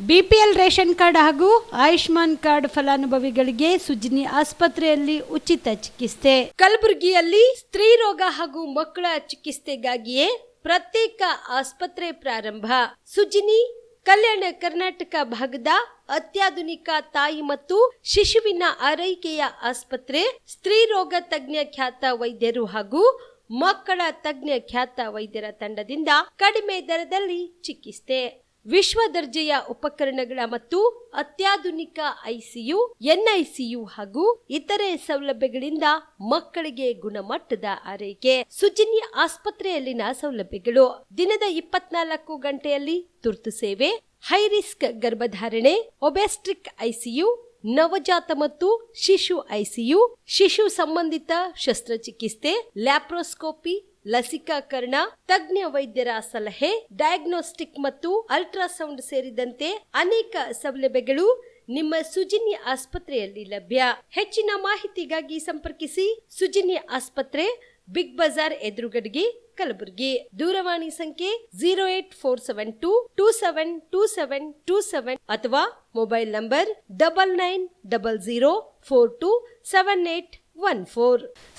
BPL ration card ಹಾಗೂ Ayushman card ಫಲಾನುಭವಿಗಳಿಗೆ ಸುಜಿನಿ ಆಸ್ಪತ್ರೆಯಲ್ಲಿ ಉಚಿತ ಚಿಕಿತ್ಸೆ. ಕಲಬುರಗಿಯಲ್ಲಿ ಸ್ತ್ರೀ ರೋಗ ಹಾಗೂ ಮಕ್ಕಳ ಚಿಕಿತ್ಸೆಗಾಗಿಯೇ ಪ್ರತ್ಯೇಕ ಆಸ್ಪತ್ರೆ ಪ್ರಾರಂಭ. ಸುಜಿನಿ ಕಲ್ಯಾಣ ಕರ್ನಾಟಕ ಭಾಗದ ಅತ್ಯಾಧುನಿಕ ತಾಯಿ ಮತ್ತು ಶಿಶುವಿನ ಆರೈಕೆಯ ಆಸ್ಪತ್ರೆ. ಸ್ತ್ರೀ ರೋಗ ತಜ್ಞ ಖ್ಯಾತ ವೈದ್ಯರು ಹಾಗೂ ಮಕ್ಕಳ ತಜ್ಞ ಖ್ಯಾತ ವೈದ್ಯರ ತಂಡದಿಂದ ಕಡಿಮೆ ದರದಲ್ಲಿ ಚಿಕಿತ್ಸೆ, ವಿಶ್ವ ದರ್ಜೆಯ ಉಪಕರಣಗಳ ಮತ್ತು ಅತ್ಯಾಧುನಿಕ ಐಸಿಯು, ಎನ್ಐಸಿಯು ಹಾಗೂ ಇತರೆ ಸೌಲಭ್ಯಗಳಿಂದ ಮಕ್ಕಳಿಗೆ ಗುಣಮಟ್ಟದ ಆರೈಕೆ. ಸುಜಿನಿ ಆಸ್ಪತ್ರೆಯಲ್ಲಿನ ಸೌಲಭ್ಯಗಳು: ದಿನದ 24 ಗಂಟೆಯಲ್ಲಿ ತುರ್ತು ಸೇವೆ, ಹೈ ರಿಸ್ಕ್ ಗರ್ಭಧಾರಣೆ, ಒಬೆಸ್ಟ್ರಿಕ್ ಐಸಿಯು, ನವಜಾತ ಮತ್ತು ಶಿಶು ಐಸಿಯು, ಶಿಶು ಸಂಬಂಧಿತ ಶಸ್ತ್ರಚಿಕಿತ್ಸೆ, ಲ್ಯಾಪ್ರೋಸ್ಕೋಪಿ, ಲಸಿಕಾಕರಣ, ತಜ್ಞ ವೈದ್ಯರ ಸಲಹೆ, ಡಯಾಗ್ನೋಸ್ಟಿಕ್ ಮತ್ತು ಅಲ್ಟ್ರಾಸೌಂಡ್ ಸೇರಿದಂತೆ ಅನೇಕ ಸೌಲಭ್ಯಗಳು ನಿಮ್ಮ ಸುಜಿನಿ ಆಸ್ಪತ್ರೆಯಲ್ಲಿ ಲಭ್ಯ. ಹೆಚ್ಚಿನ ಮಾಹಿತಿಗಾಗಿ ಸಂಪರ್ಕಿಸಿ ಸುಜಿನಿ ಆಸ್ಪತ್ರೆ, ಬಿಗ್ ಬಜಾರ್ ಎದುರುಗಡೆಗೆ, ಕಲಬುರಗಿ. ದೂರವಾಣಿ ಸಂಖ್ಯೆ 08472727227 ಅಥವಾ mobile number 9900427814.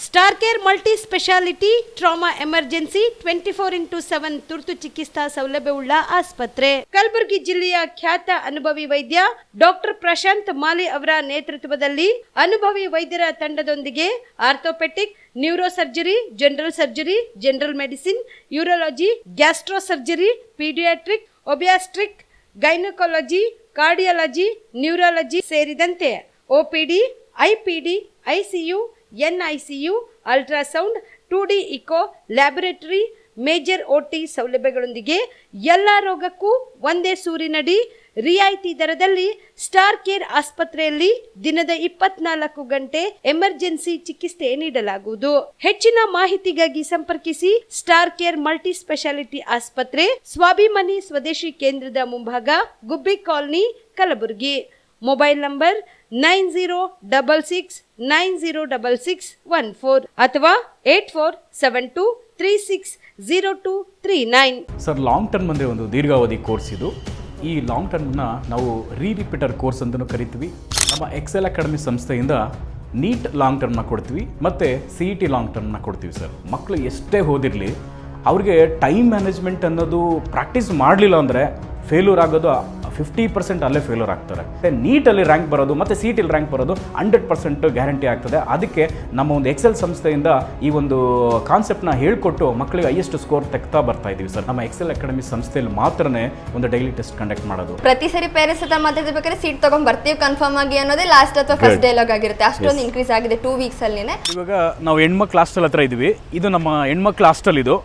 Star care multi speciality trauma emergency 24x7 ತುರ್ತು ಚಿಕಿತ್ಸಾ ಸೌಲಭ್ಯವುಳ್ಳ ಆಸ್ಪತ್ರೆ. ಕಲಬುರಗಿ ಜಿಲ್ಲೆಯ ಖ್ಯಾತ ಅನುಭವಿ ವೈದ್ಯ ಡಾಕ್ಟರ್ ಪ್ರಶಾಂತ್ ಮಾಲಿ ಅವರ ನೇತೃತ್ವದಲ್ಲಿ ಅನುಭವಿ ವೈದ್ಯರ ತಂಡದೊಂದಿಗೆ orthopaedic, neuro surgery, general surgery, general medicine, urology, gastro surgery, paediatric, obstetric, gynaecology, cardiology, neurology ಸೇರಿದಂತೆ OPD, IPD, ICU, NICU, ultrasound, 2D echo, laboratory, major OT ಸೌಲಭ್ಯಗಳೊಂದಿಗೆ ಎಲ್ಲ ರೋಗಕ್ಕೂ ಒಂದೇ ಸೂರಿನಡಿ ರಿಯಾಯಿತಿ ದರದಲ್ಲಿ ಸ್ಟಾರ್ ಕೇರ್ ಆಸ್ಪತ್ರೆಯಲ್ಲಿ ದಿನದ 24 ಗಂಟೆ ಎಮರ್ಜೆನ್ಸಿ ಚಿಕಿತ್ಸೆ ನೀಡಲಾಗುವುದು. ಹೆಚ್ಚಿನ ಮಾಹಿತಿಗಾಗಿ ಸಂಪರ್ಕಿಸಿ ಸ್ಟಾರ್ ಕೇರ್ ಮಲ್ಟಿ ಸ್ಪೆಷಾಲಿಟಿ ಆಸ್ಪತ್ರೆ, ಸ್ವಾಭಿಮಾನಿ ಸ್ವದೇಶಿ ಕೇಂದ್ರದ ಮುಂಭಾಗ, ಗುಬ್ಬಿ ಕಾಲನಿ, ಕಲಬುರಗಿ. ಮೊಬೈಲ್ ನಂಬರ್ 9066906614 ಅಥವಾ 8472360239. ಸರ್, ಲಾಂಗ್ ಟರ್ಮ್ ಅಂದರೆ ಒಂದು ದೀರ್ಘಾವಧಿ ಕೋರ್ಸ್ ಇದು. ಈ ಲಾಂಗ್ ಟರ್ಮ್ನ ನಾವು ರಿಪೀಟರ್ ಕೋರ್ಸ್ ಅಂತಲೂ ಕರಿತೀವಿ. ನಮ್ಮ ಎಕ್ಸೆಲ್ ಅಕಾಡೆಮಿ ಸಂಸ್ಥೆಯಿಂದ ನೀಟ್ ಲಾಂಗ್ ಟರ್ಮ್ನ ಕೊಡ್ತೀವಿ ಮತ್ತು CET ಲಾಂಗ್ ಟರ್ಮ್ನ ಕೊಡ್ತೀವಿ. ಸರ್, ಮಕ್ಕಳು ಎಷ್ಟೇ ಓದಿರಲಿ ಅವ್ರಿಗೆ ಟೈಮ್ ಮ್ಯಾನೇಜ್ಮೆಂಟ್ ಅನ್ನೋದು ಪ್ರಾಕ್ಟೀಸ್ ಮಾಡಲಿಲ್ಲ ಅಂದರೆ ಫೇಲ್ಯೂರ್ ಆಗೋದು 50% ಅಲ್ಲೇ ಫೇಲ್ಯೂರ್ ಆಗ್ತಾರೆ. ನೀಟಲ್ಲಿ ರ್ಯಾಂಕ್ ಬರೋದು ಮತ್ತು CETಲಿ ರ್ಯಾಂಕ್ ಬರೋದು 100% ಗ್ಯಾರಂಟಿ ಆಗ್ತದೆ. ಅದಕ್ಕೆ ನಮ್ಮ ಒಂದು ಎಕ್ಸೆಲ್ ಸಂಸ್ಥೆಯಿಂದ ಈ ಒಂದು ಕಾನ್ಸೆಪ್ಟ್ನ ಹೇಳ್ಕೊಟ್ಟು ಮಕ್ಕಳಿಗೆ ಹೈಯೆಸ್ಟ್ ಸ್ಕೋರ್ ತೆಗ್ತಾ ಬರ್ತಾ ಇದೀವಿ. ಸರ್, ನಮ್ಮ ಎಕ್ಸೆಲ್ ಅಕಾಡೆಮಿ ಸಂಸ್ಥೆಯಲ್ಲಿ ಮಾತ್ರನೇ ಒಂದು ಡೈಲಿ ಟೆಸ್ಟ್ ಕಂಡಕ್ಟ್ ಮಾಡೋದು. ಪ್ರತಿ ಸರಿ ಪೇರೆಂಟ್ಸ್ ಹತ್ರ ಮಾತಾಡ್ಬೇಕಾದ್ರೆ ಸೀಟ್ ತಗೊಂಡ್ ಬರ್ತೀವಿ ಕನ್ಫರ್ಮ್ ಆಗಿ ಅನ್ನೋದೇ ಲಾಸ್ಟ್ ಅಥವಾ ಫಸ್ಟ್ ಡೈಲಾಗ್ ಆಗಿರುತ್ತೆ. ಅಷ್ಟೊಂದು ಇನ್ಕ್ರೀಸ್ ಆಗಿದೆ 2 ವೀಕ್ಸ್ ಅಲ್ಲಿ. ಇವಾಗ ನಾವು ಹೆಣ್ಮಕ್ಳು ಹಾಸ್ಟೆಲ್ ಹತ್ರ ಇದೀವಿ. ಇದು ನಮ್ಮ ಹೆಣ್ಮಕ್ಳು ಹಾಸ್ಟೆಲ್. ಇದು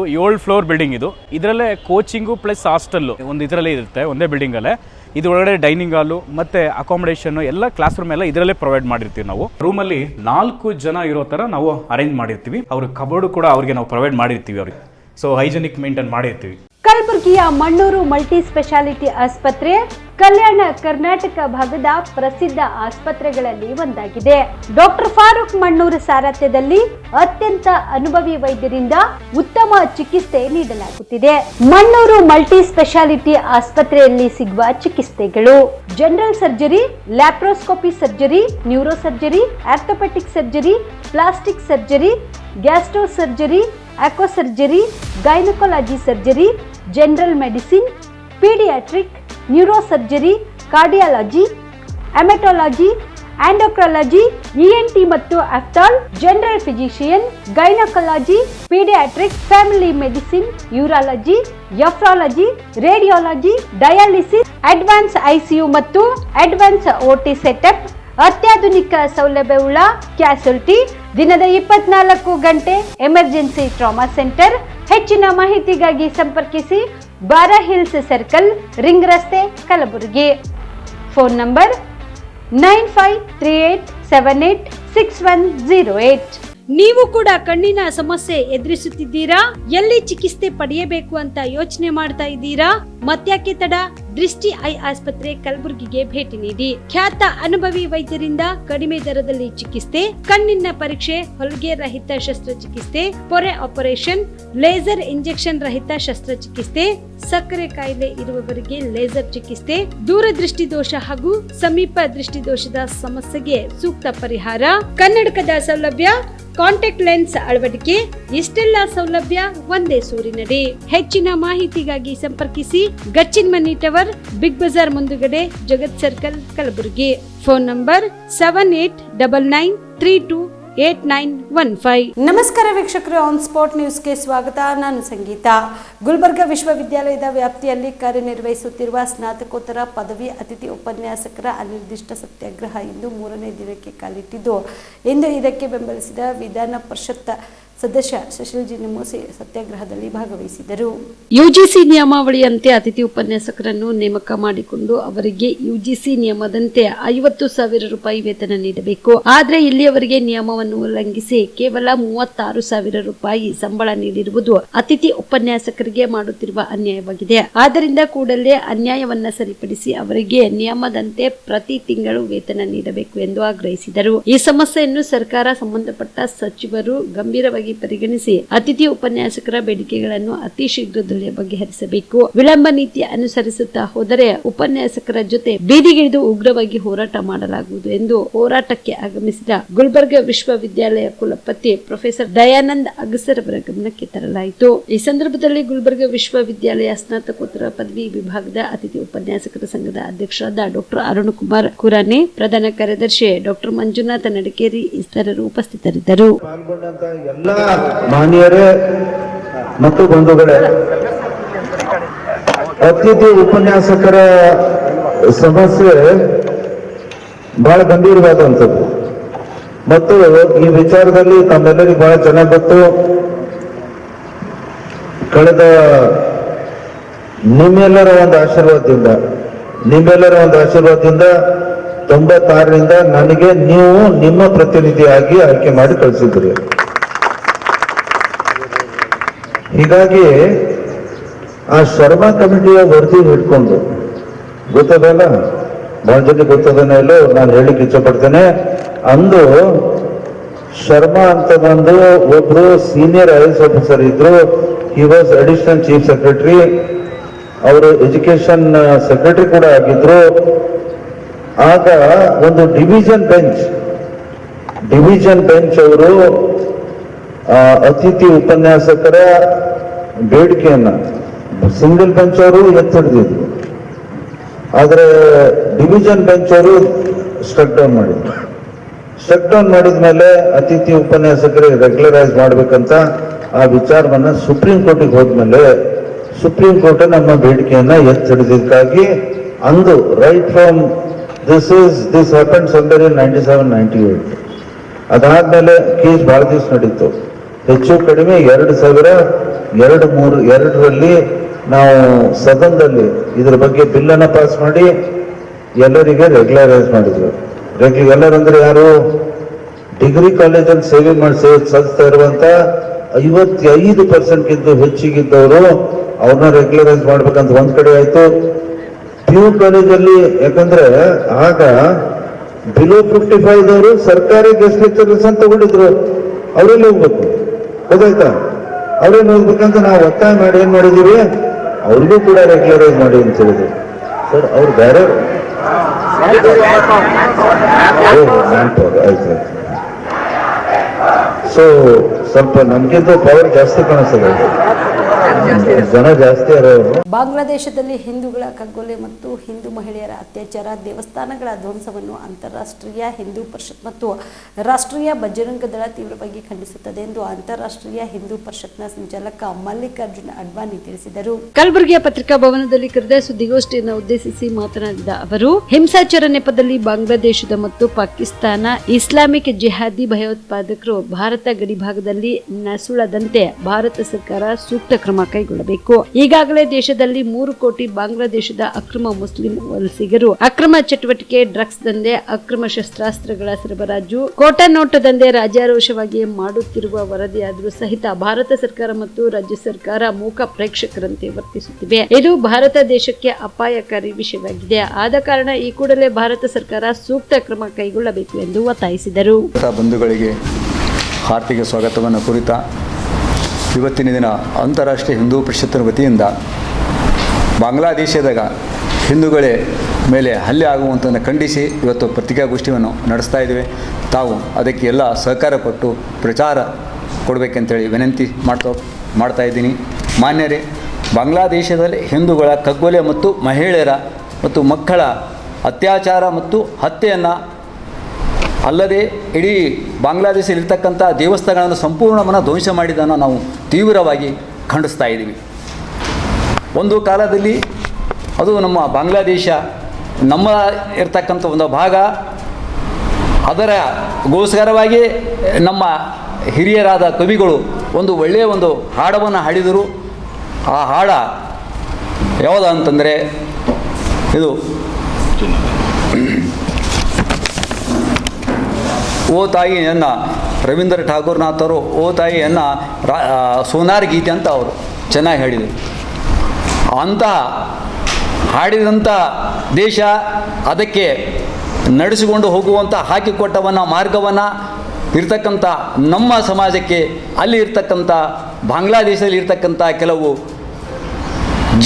7 ಫ್ಲೋರ್ ಬಿಲ್ಡಿಂಗ್. ಇದರಲ್ಲೇ ಕೋಚಿಂಗು ಪ್ಲಸ್ ಹಾಸ್ಟೆಲ್ಲು ಒಂದು ಇದರಲ್ಲೇ ಇರುತ್ತೆ, ಒಂದೇ ಬಿಲ್ಡಿಂಗಲ್ಲೇ. ಇದರೊಳಗಡೆ ಡೈನಿಂಗ್ ಹಾಲು ಮತ್ತು ಅಕಾಮಿಡೇಷನ್ ಎಲ್ಲ ಕ್ಲಾಸ್ ರೂಮ್ ಎಲ್ಲ ಇದರಲ್ಲೇ ಪ್ರೊವೈಡ್ ಮಾಡಿರ್ತೀವಿ. ನಾವು ರೂಮಲ್ಲಿ 4 ಜನ ಇರೋ ಥರ ನಾವು ಅರೇಂಜ್ ಮಾಡಿರ್ತೀವಿ. ಅವ್ರ ಕಬೋರ್ಡು ಕೂಡ ಅವ್ರಿಗೆ ನಾವು ಪ್ರೊವೈಡ್ ಮಾಡಿರ್ತೀವಿ. ಅವ್ರಿಗೆ ಸೊ ಹೈಜೆನಿಕ್ ಮೇಂಟೈನ್ ಮಾಡಿರ್ತೀವಿ. ಕಲಬುರಗಿಯ ಮಣ್ಣೂರು ಮಲ್ಟಿ ಸ್ಪೆಷಾಲಿಟಿ ಆಸ್ಪತ್ರೆ ಕಲ್ಯಾಣ ಕರ್ನಾಟಕ ಭಾಗದ ಪ್ರಸಿದ್ಧ ಆಸ್ಪತ್ರೆಗಳಲ್ಲಿ ಒಂದಾಗಿದೆ. ಡಾಕ್ಟರ್ ಫಾರೂಕ್ ಮಣ್ಣೂರು ಸಾರಥ್ಯದಲ್ಲಿ ಅತ್ಯಂತ ಅನುಭವಿ ವೈದ್ಯರಿಂದ ಉತ್ತಮ ಚಿಕಿತ್ಸೆ ನೀಡಲಾಗುತ್ತಿದೆ. ಮಣ್ಣೂರು ಮಲ್ಟಿ ಸ್ಪೆಷಾಲಿಟಿ ಆಸ್ಪತ್ರೆಯಲ್ಲಿ ಸಿಗುವ ಚಿಕಿತ್ಸೆಗಳು: general surgery, laparoscopy surgery, neuro surgery, orthopaedic surgery, plastic surgery, gastro surgery, aqua surgery, gynaecology surgery, general medicine, paediatric, neuro surgery, cardiology, haematology, endocrinology, ENT ಮತ್ತು ophthal, general physician, gynaecology, paediatric, family medicine, urology, nephrology, radiology, dialysis, advance ICU ಮತ್ತು advance OT setup, ಅತ್ಯಾಧುನಿಕ ಸೌಲಭ್ಯವುಳ್ಳ ಕ್ಯಾಸುಲಿಟಿ, ದಿನದ 24 ಗಂಟೆ emergency trauma centre. ಹೆಚ್ಚಿನ ಮಾಹಿತಿಗಾಗಿ ಸಂಪರ್ಕಿಸಿ ಬಾರಾ hills circle, ring ರಸ್ತೆ, ಕಲಬುರಗಿ. Phone number 9538786108. ನೀವು ಕೂಡ ಕಣ್ಣಿನ ಸಮಸ್ಯೆ ಎದುರಿಸುತ್ತಿದ್ದೀರಾ? ಎಲ್ಲಿ ಚಿಕಿತ್ಸೆ ಪಡೆಯಬೇಕು ಅಂತ ಯೋಚನೆ ಮಾಡ್ತಾ ಇದ್ದೀರಾ? ಮತ್ಯಾಕೆ ತಡ? ದೃಷ್ಟಿ ಐ ಆಸ್ಪತ್ರೆ ಕಲಬುರಗಿಗೆ ಭೇಟಿ ನೀಡಿ ಖ್ಯಾತ ಅನುಭವಿ ವೈದ್ಯರಿಂದ ಕಡಿಮೆ ದರದಲ್ಲಿ ಚಿಕಿತ್ಸೆ, ಕಣ್ಣಿನ ಪರೀಕ್ಷೆ, ಹೊಲಿಗೆ ರಹಿತ ಶಸ್ತ್ರಚಿಕಿತ್ಸೆ, ಪೊರೆ ಆಪರೇಷನ್, ಲೇಸರ್ ಇಂಜೆಕ್ಷನ್ ರಹಿತ ಶಸ್ತ್ರಚಿಕಿತ್ಸೆ, ಸಕ್ಕರೆ ಕಾಯಿಲೆ ಇರುವವರಿಗೆ ಲೇಸರ್ ಚಿಕಿತ್ಸೆ, ದೂರದೃಷ್ಟಿ ದೋಷ ಹಾಗೂ ಸಮೀಪ ದೃಷ್ಟಿ ದೋಷದ ಸಮಸ್ಯೆಗೆ ಸೂಕ್ತ ಪರಿಹಾರ, ಕನ್ನಡಕದ ಸೌಲಭ್ಯ, ಕಾಂಟ್ಯಾಕ್ಟ್ ಲೆನ್ಸ್ ಅಳವಡಿಕೆ, ಇಷ್ಟೆಲ್ಲ ಸೌಲಭ್ಯ ಒಂದೇ ಸೂರಿನಡಿ. ಹೆಚ್ಚಿನ ಮಾಹಿತಿಗಾಗಿ ಸಂಪರ್ಕಿಸಿ Gachchin Mani tower, Big Bazaar ಮುಂದುಗಡೆ, Jagat circle, Kalaburagi. Phone number 7899328915. ನಮಸ್ಕಾರ ವೀಕ್ಷಕರು, ಆನ್ ಸ್ಪಾಟ್ ನ್ಯೂಸ್ಗೆ ಸ್ವಾಗತ. ನಾನು ಸಂಗೀತ. ಗುಲ್ಬರ್ಗ ವಿಶ್ವವಿದ್ಯಾಲಯದ ವ್ಯಾಪ್ತಿಯಲ್ಲಿ ಕಾರ್ಯನಿರ್ವಹಿಸುತ್ತಿರುವ ಸ್ನಾತಕೋತ್ತರ ಪದವಿ ಅತಿಥಿ ಉಪನ್ಯಾಸಕರ ಅನಿರ್ದಿಷ್ಟ ಸತ್ಯಾಗ್ರಹ ಇಂದು 3ನೇ ದಿನಕ್ಕೆ ಕಾಲಿಟ್ಟಿದ್ದು, ಇಂದು ಇದಕ್ಕೆ ಬೆಂಬಲಿಸಿದ ವಿಧಾನ ಪರಿಷತ್ ಸದಸ್ಯ ಶಶಿಲ್ಜಿ ನಿಮೋಸಿ ಸತ್ಯಾಗ್ರಹದಲ್ಲಿ ಭಾಗವಹಿಸಿದರು. ಯುಜಿಸಿ ನಿಯಮಾವಳಿಯಂತೆ ಅತಿಥಿ ಉಪನ್ಯಾಸಕರನ್ನು ನೇಮಕ ಮಾಡಿಕೊಂಡು ಅವರಿಗೆ ಯುಜಿಸಿ ನಿಯಮದಂತೆ 50,000 ರೂಪಾಯಿ ವೇತನ ನೀಡಬೇಕು. ಆದರೆ ಇಲ್ಲಿಯವರೆಗೆ ನಿಯಮವನ್ನು ಉಲ್ಲಂಘಿಸಿ ಕೇವಲ 36,000 ರೂಪಾಯಿ ಸಂಬಳ ನೀಡಿರುವುದು ಅತಿಥಿ ಉಪನ್ಯಾಸಕರಿಗೆ ಮಾಡುತ್ತಿರುವ ಅನ್ಯಾಯವಾಗಿದೆ. ಆದ್ದರಿಂದ ಕೂಡಲೇ ಅನ್ಯಾಯವನ್ನ ಸರಿಪಡಿಸಿ ಅವರಿಗೆ ನಿಯಮದಂತೆ ಪ್ರತಿ ತಿಂಗಳು ವೇತನ ನೀಡಬೇಕು ಎಂದು ಆಗ್ರಹಿಸಿದರು. ಈ ಸಮಸ್ಯೆಯನ್ನು ಸರ್ಕಾರ, ಸಂಬಂಧಪಟ್ಟ ಸಚಿವರು ಗಂಭೀರವಾಗಿ ಪರಿಗಣಿಸಿ ಅತಿಥಿ ಉಪನ್ಯಾಸಕರ ಬೇಡಿಕೆಗಳನ್ನು ಅತಿ ಶೀಘ್ರದಲ್ಲೇ ಬಗೆಹರಿಸಬೇಕು. ವಿಳಂಬ ನೀತಿ ಅನುಸರಿಸುತ್ತಾ ಹೋದರೆ ಉಪನ್ಯಾಸಕರ ಜೊತೆ ಬೀದಿಗಿಳಿದು ಉಗ್ರವಾಗಿ ಹೋರಾಟ ಮಾಡಲಾಗುವುದು ಎಂದು ಹೋರಾಟಕ್ಕೆ ಆಗಮಿಸಿದ ಗುಲ್ಬರ್ಗ ವಿಶ್ವವಿದ್ಯಾಲಯ ಕುಲಪತಿ ಪ್ರೊಫೆಸರ್ ದಯಾನಂದ್ ಅಗಸರ್ ಅವರ ಗಮನಕ್ಕೆ ತರಲಾಯಿತು. ಈ ಸಂದರ್ಭದಲ್ಲಿ ಗುಲ್ಬರ್ಗ ವಿಶ್ವವಿದ್ಯಾಲಯ ಸ್ನಾತಕೋತ್ತರ ಪದವಿ ವಿಭಾಗದ ಅತಿಥಿ ಉಪನ್ಯಾಸಕರ ಸಂಘದ ಅಧ್ಯಕ್ಷರಾದ ಡಾಕ್ಟರ್ ಅರುಣ್ ಕುಮಾರ್ ಕುರಾನೆ, ಪ್ರಧಾನ ಕಾರ್ಯದರ್ಶಿ ಡಾಕ್ಟರ್ ಮಂಜುನಾಥ ನಡಕೇರಿ ಇತರರು ಉಪಸ್ಥಿತರಿದ್ದರು. ಮಾನ್ಯರೇ ಮತ್ತು ಬಂಧುಗಳೇ, ಅತಿಥಿ ಉಪನ್ಯಾಸಕರ ಸಮಸ್ಯೆ ಬಹಳ ಗಂಭೀರವಾದಂಥದ್ದು ಮತ್ತು ಈ ವಿಚಾರದಲ್ಲಿ ತಮ್ಮೆಲ್ಲರಿಗೂ ಬಹಳ ಚೆನ್ನಾಗಿ ಗೊತ್ತು. ಕಳೆದ ನಿಮ್ಮೆಲ್ಲರ ಒಂದು ಆಶೀರ್ವಾದದಿಂದ 96ರಿಂದ ನನಗೆ ನೀವು ನಿಮ್ಮ ಪ್ರತಿನಿಧಿಯಾಗಿ ಆಯ್ಕೆ ಮಾಡಿ ಕಳಿಸಿದ್ರಿ. ಹೀಗಾಗಿ ಆ ಶರ್ಮಾ ಕಮಿಟಿಯ ವರದಿ ಹಿಡ್ಕೊಂಡು ಗೊತ್ತದಲ್ಲ, ಬಹಳ ಜನ ಗೊತ್ತದನ್ನ ಎಲ್ಲೋ ನಾನು ಹೇಳಿಕ್ಕೆ ಇಚ್ಛಪಡ್ತೇನೆ. ಅಂದು ಶರ್ಮಾ ಅಂತ ಬಂದು ಒಬ್ರು ಸೀನಿಯರ್ ಐಎಎಸ್ ಆಫೀಸರ್ ಇದ್ರು. He was additional chief secretary. ಅವರು ಎಜುಕೇಶನ್ ಸೆಕ್ರೆಟರಿ ಕೂಡ ಆಗಿದ್ರು. ಆಗ ಒಂದು ಡಿವಿಷನ್ ಬೆಂಚ್ ಅವರು ಅತಿಥಿ ಉಪನ್ಯಾಸಕರ ಬೇಡಿಕೆಯನ್ನ ಸಿಂಗಲ್ ಬೆಂಚ್ ಅವರು ಎತ್ತಿಡಿದ್ರು. ಆದ್ರೆ ಡಿವಿಷನ್ ಬೆಂಚ್ ಅವರು ಸ್ಟ್ರಕ್ ಡೌನ್ ಮಾಡಿದ್ಮೇಲೆ ಅತಿಥಿ ಉಪನ್ಯಾಸಕರಿಗೆ ರೆಗ್ಯುಲರೈಸ್ ಮಾಡ್ಬೇಕಂತ ಆ ವಿಚಾರವನ್ನ ಸುಪ್ರೀಂ ಕೋರ್ಟಿಗೆ ಹೋದ್ಮೇಲೆ ಸುಪ್ರೀಂ ಕೋರ್ಟ್ ನಮ್ಮ ಬೇಡಿಕೆಯನ್ನ ಎತ್ತಿಡಿದಕ್ಕಾಗಿ ಅಂದು right from this happen somewhere in 97-98. ಅದಾದ್ಮೇಲೆ ಕೇಸ್ ಬಹಳ ದಿವಸ ನಡೀತು. ಹೆಚ್ಚು ಕಡಿಮೆ 2002-2003 ನಾವು ಸದನದಲ್ಲಿ ಇದ್ರ ಬಗ್ಗೆ ಬಿಲ್ ಅನ್ನ ಪಾಸ್ ಮಾಡಿ ಎಲ್ಲರಿಗೆ ರೆಗ್ಯುಲರೈಸ್ ಮಾಡಿದ್ರು. ಎಲ್ಲರಂದ್ರೆ ಯಾರು? ಡಿಗ್ರಿ ಕಾಲೇಜಲ್ಲಿ ಸೇವೆ ಮಾಡಿ ಸಲ್ಲಿಸ್ತಾ ಇರುವಂತ 55% ಹೆಚ್ಚಿಗಿದ್ದವರು ಅವ್ರನ್ನ ರೆಗ್ಯುಲರೈಸ್ ಮಾಡ್ಬೇಕಂತ ಒಂದ್ ಕಡೆ ಆಯ್ತು. PU ಕಾಲೇಜಲ್ಲಿ, ಯಾಕಂದ್ರೆ ಆಗ ಬಿಲೋ 55 ಸರ್ಕಾರಿ ಗೆಸ್ಟ್ ಲೆಕ್ಚರರ್ಸ್ ಅಂತ ತಗೊಂಡಿದ್ರು. ಅವರಲ್ಲಿ ಹೋಗ್ಬೇಕು, ಗೊತ್ತಾಯ್ತಾ? ಅವ್ರೇನ್ ಹೋಗ್ಬೇಕಂತ ನಾವು ಒತ್ತಾಯ ಮಾಡಿ ಏನ್ ಮಾಡಿದೀವಿ, ಅವ್ರಿಗೂ ಕೂಡ ರೆಗ್ಯುಲರೈಸ್ ಮಾಡಿ ಅಂತ ಹೇಳಿದ್ರು. ಸರ್ ಅವ್ರು ಬೇರೆ ಆಯ್ತು. ಸೊ ಸ್ವಲ್ಪ ನಮ್ಗಿಂತ ಪವರ್ ಜಾಸ್ತಿ ಕಾಣಿಸ್ತದೆ, ಜನ ಜಾಸ್ತಿ ಅವರು. ಬಾಂಗ್ಲಾದೇಶದಲ್ಲಿ ಹಿಂದೂಗಳ ಕಗ್ಗೊಲೆ ಮತ್ತು ಹಿಂದೂ ಮಹಿಳೆಯರ ಅತ್ಯಾಚಾರ, ದೇವಸ್ಥಾನಗಳ ಧ್ವಂಸವನ್ನು ಅಂತಾರಾಷ್ಟ್ರೀಯ ಹಿಂದೂ ಪರಿಷತ್ ಮತ್ತು ರಾಷ್ಟ್ರೀಯ ಬಜರಂಗ ದಳ ತೀವ್ರವಾಗಿ ಖಂಡಿಸುತ್ತದೆ ಎಂದು ಅಂತಾರಾಷ್ಟ್ರೀಯ ಹಿಂದೂ ಪರಿಷತ್ನ ಸಂಚಾಲಕ ಮಲ್ಲಿಕಾರ್ಜುನ್ ಅಡ್ವಾಣಿ ತಿಳಿಸಿದರು. ಕಲಬುರಗಿಯ ಪತ್ರಿಕಾ ಭವನದಲ್ಲಿ ಕರೆದ ಸುದ್ದಿಗೋಷ್ಠಿಯನ್ನು ಉದ್ದೇಶಿಸಿ ಮಾತನಾಡಿದ ಅವರು, ಹಿಂಸಾಚಾರ ನೆಪದಲ್ಲಿ ಬಾಂಗ್ಲಾದೇಶದ ಮತ್ತು ಪಾಕಿಸ್ತಾನ ಇಸ್ಲಾಮಿಕ್ ಜಿಹಾದಿ ಭಯೋತ್ಪಾದಕರು ಭಾರತ ಗಡಿ ಭಾಗದಲ್ಲಿ ನಸುಳದಂತೆ ಭಾರತ ಸರ್ಕಾರ ಸೂಕ್ತ ಕ್ರಮ ಕೈಗೊಳ್ಳಬೇಕು. ಈಗಾಗಲೇ ದೇಶದಲ್ಲಿ 3 ಕೋಟಿ ಬಾಂಗ್ಲಾದೇಶದ ಅಕ್ರಮ ಮುಸ್ಲಿಂ ವಲಸಿಗರು, ಅಕ್ರಮ ಚಟುವಟಿಕೆ, ಡ್ರಗ್ಸ್ ದಂಧೆ, ಅಕ್ರಮ ಶಸ್ತ್ರಾಸ್ತ್ರಗಳ ಸರಬರಾಜು, ಕೋಟಾ ನೋಟು ದಂಧೆ ರಾಜ್ಯಾರೋಷವಾಗಿ ಮಾಡುತ್ತಿರುವ ವರದಿಯಾದರೂ ಸಹಿತ ಭಾರತ ಸರ್ಕಾರ ಮತ್ತು ರಾಜ್ಯ ಸರ್ಕಾರ ಮೂಕ ಪ್ರೇಕ್ಷಕರಂತೆ ವರ್ತಿಸುತ್ತಿವೆ. ಇದು ಭಾರತ ದೇಶಕ್ಕೆ ಅಪಾಯಕಾರಿ ವಿಷಯವಾಗಿದೆ. ಆದ ಕಾರಣ ಈ ಕೂಡಲೇ ಭಾರತ ಸರ್ಕಾರ ಸೂಕ್ತ ಕ್ರಮ ಕೈಗೊಳ್ಳಬೇಕು ಎಂದು ಒತ್ತಾಯಿಸಿದರು. ಬಂಧುಗಳಿಗೆ ಹಾರ್ದಿಕ ಸ್ವಾಗತವನ್ನು ಕುರಿತ ಇವತ್ತಿನ ದಿನ ಅಂತಾರಾಷ್ಟ್ರೀಯ ಹಿಂದೂ ಪರಿಷತ್ತಿನ ವತಿಯಿಂದ ಬಾಂಗ್ಲಾದೇಶದಾಗ ಹಿಂದೂಗಳೇ ಮೇಲೆ ಹಲ್ಲೆ ಆಗುವಂಥನ್ನು ಖಂಡಿಸಿ ಇವತ್ತು ಪತ್ರಿಕಾಗೋಷ್ಠಿಯನ್ನು ನಡೆಸ್ತಾ ಇದ್ದೇವೆ. ತಾವು ಅದಕ್ಕೆ ಎಲ್ಲ ಸಹಕಾರ ಕೊಟ್ಟು ಪ್ರಚಾರ ಕೊಡಬೇಕಂತೇಳಿ ವಿನಂತಿ ಮಾಡ್ತಾ ಇದ್ದೀನಿ. ಮಾನ್ಯರೇ, ಬಾಂಗ್ಲಾದೇಶದಲ್ಲಿ ಹಿಂದೂಗಳ ಕಗ್ಗೊಲೆ ಮತ್ತು ಮಹಿಳೆಯರ ಮತ್ತು ಮಕ್ಕಳ ಅತ್ಯಾಚಾರ ಮತ್ತು ಹತ್ಯೆಯನ್ನು ಅಲ್ಲದೆ ಇಡೀ ಬಾಂಗ್ಲಾದೇಶದಲ್ಲಿರ್ತಕ್ಕಂಥ ದೇವಸ್ಥಾನಗಳನ್ನು ಸಂಪೂರ್ಣವನ್ನು ಧ್ವಂಸ ಮಾಡಿದ್ದನ್ನು ನಾವು ತೀವ್ರವಾಗಿ ಖಂಡಿಸ್ತಾ ಇದ್ದೀವಿ. ಒಂದು ಕಾಲದಲ್ಲಿ ಅದು ನಮ್ಮ ಬಾಂಗ್ಲಾದೇಶ ನಮ್ಮ ಇರ್ತಕ್ಕಂಥ ಒಂದು ಭಾಗ, ಅದರಗೋಸ್ಕರವಾಗಿ ನಮ್ಮ ಹಿರಿಯರಾದ ಕವಿಗಳು ಒಂದು ಒಳ್ಳೆಯ ಒಂದು ಹಾಡವನ್ನು ಹಾಡಿದರು. ಆ ಹಾಡ ಯಾವುದು ಅಂತಂದರೆ ಇದು ಓ ತಾಯಿ ಎನ್ನ ರವೀಂದ್ರ ಠಾಕೂರ್ನಾಥರು ಓ ತಾಯಿ ಎನ್ನ ಸೋನಾರ್ ಗೀತೆ ಅಂತ ಅವರು ಚೆನ್ನಾಗಿ ಹೇಳಿದರು. ಅಂತಹ ಹಾಡಿದಂಥ ದೇಶ ಅದಕ್ಕೆ ನಡೆಸಿಕೊಂಡು ಹೋಗುವಂಥ ಹಾಕಿಕೊಟ್ಟವನ್ನು ಮಾರ್ಗವನ್ನು ಇರ್ತಕ್ಕಂಥ ನಮ್ಮ ಸಮಾಜಕ್ಕೆ ಅಲ್ಲಿ ಇರ್ತಕ್ಕಂಥ ಬಾಂಗ್ಲಾದೇಶದಲ್ಲಿ ಇರ್ತಕ್ಕಂಥ ಕೆಲವು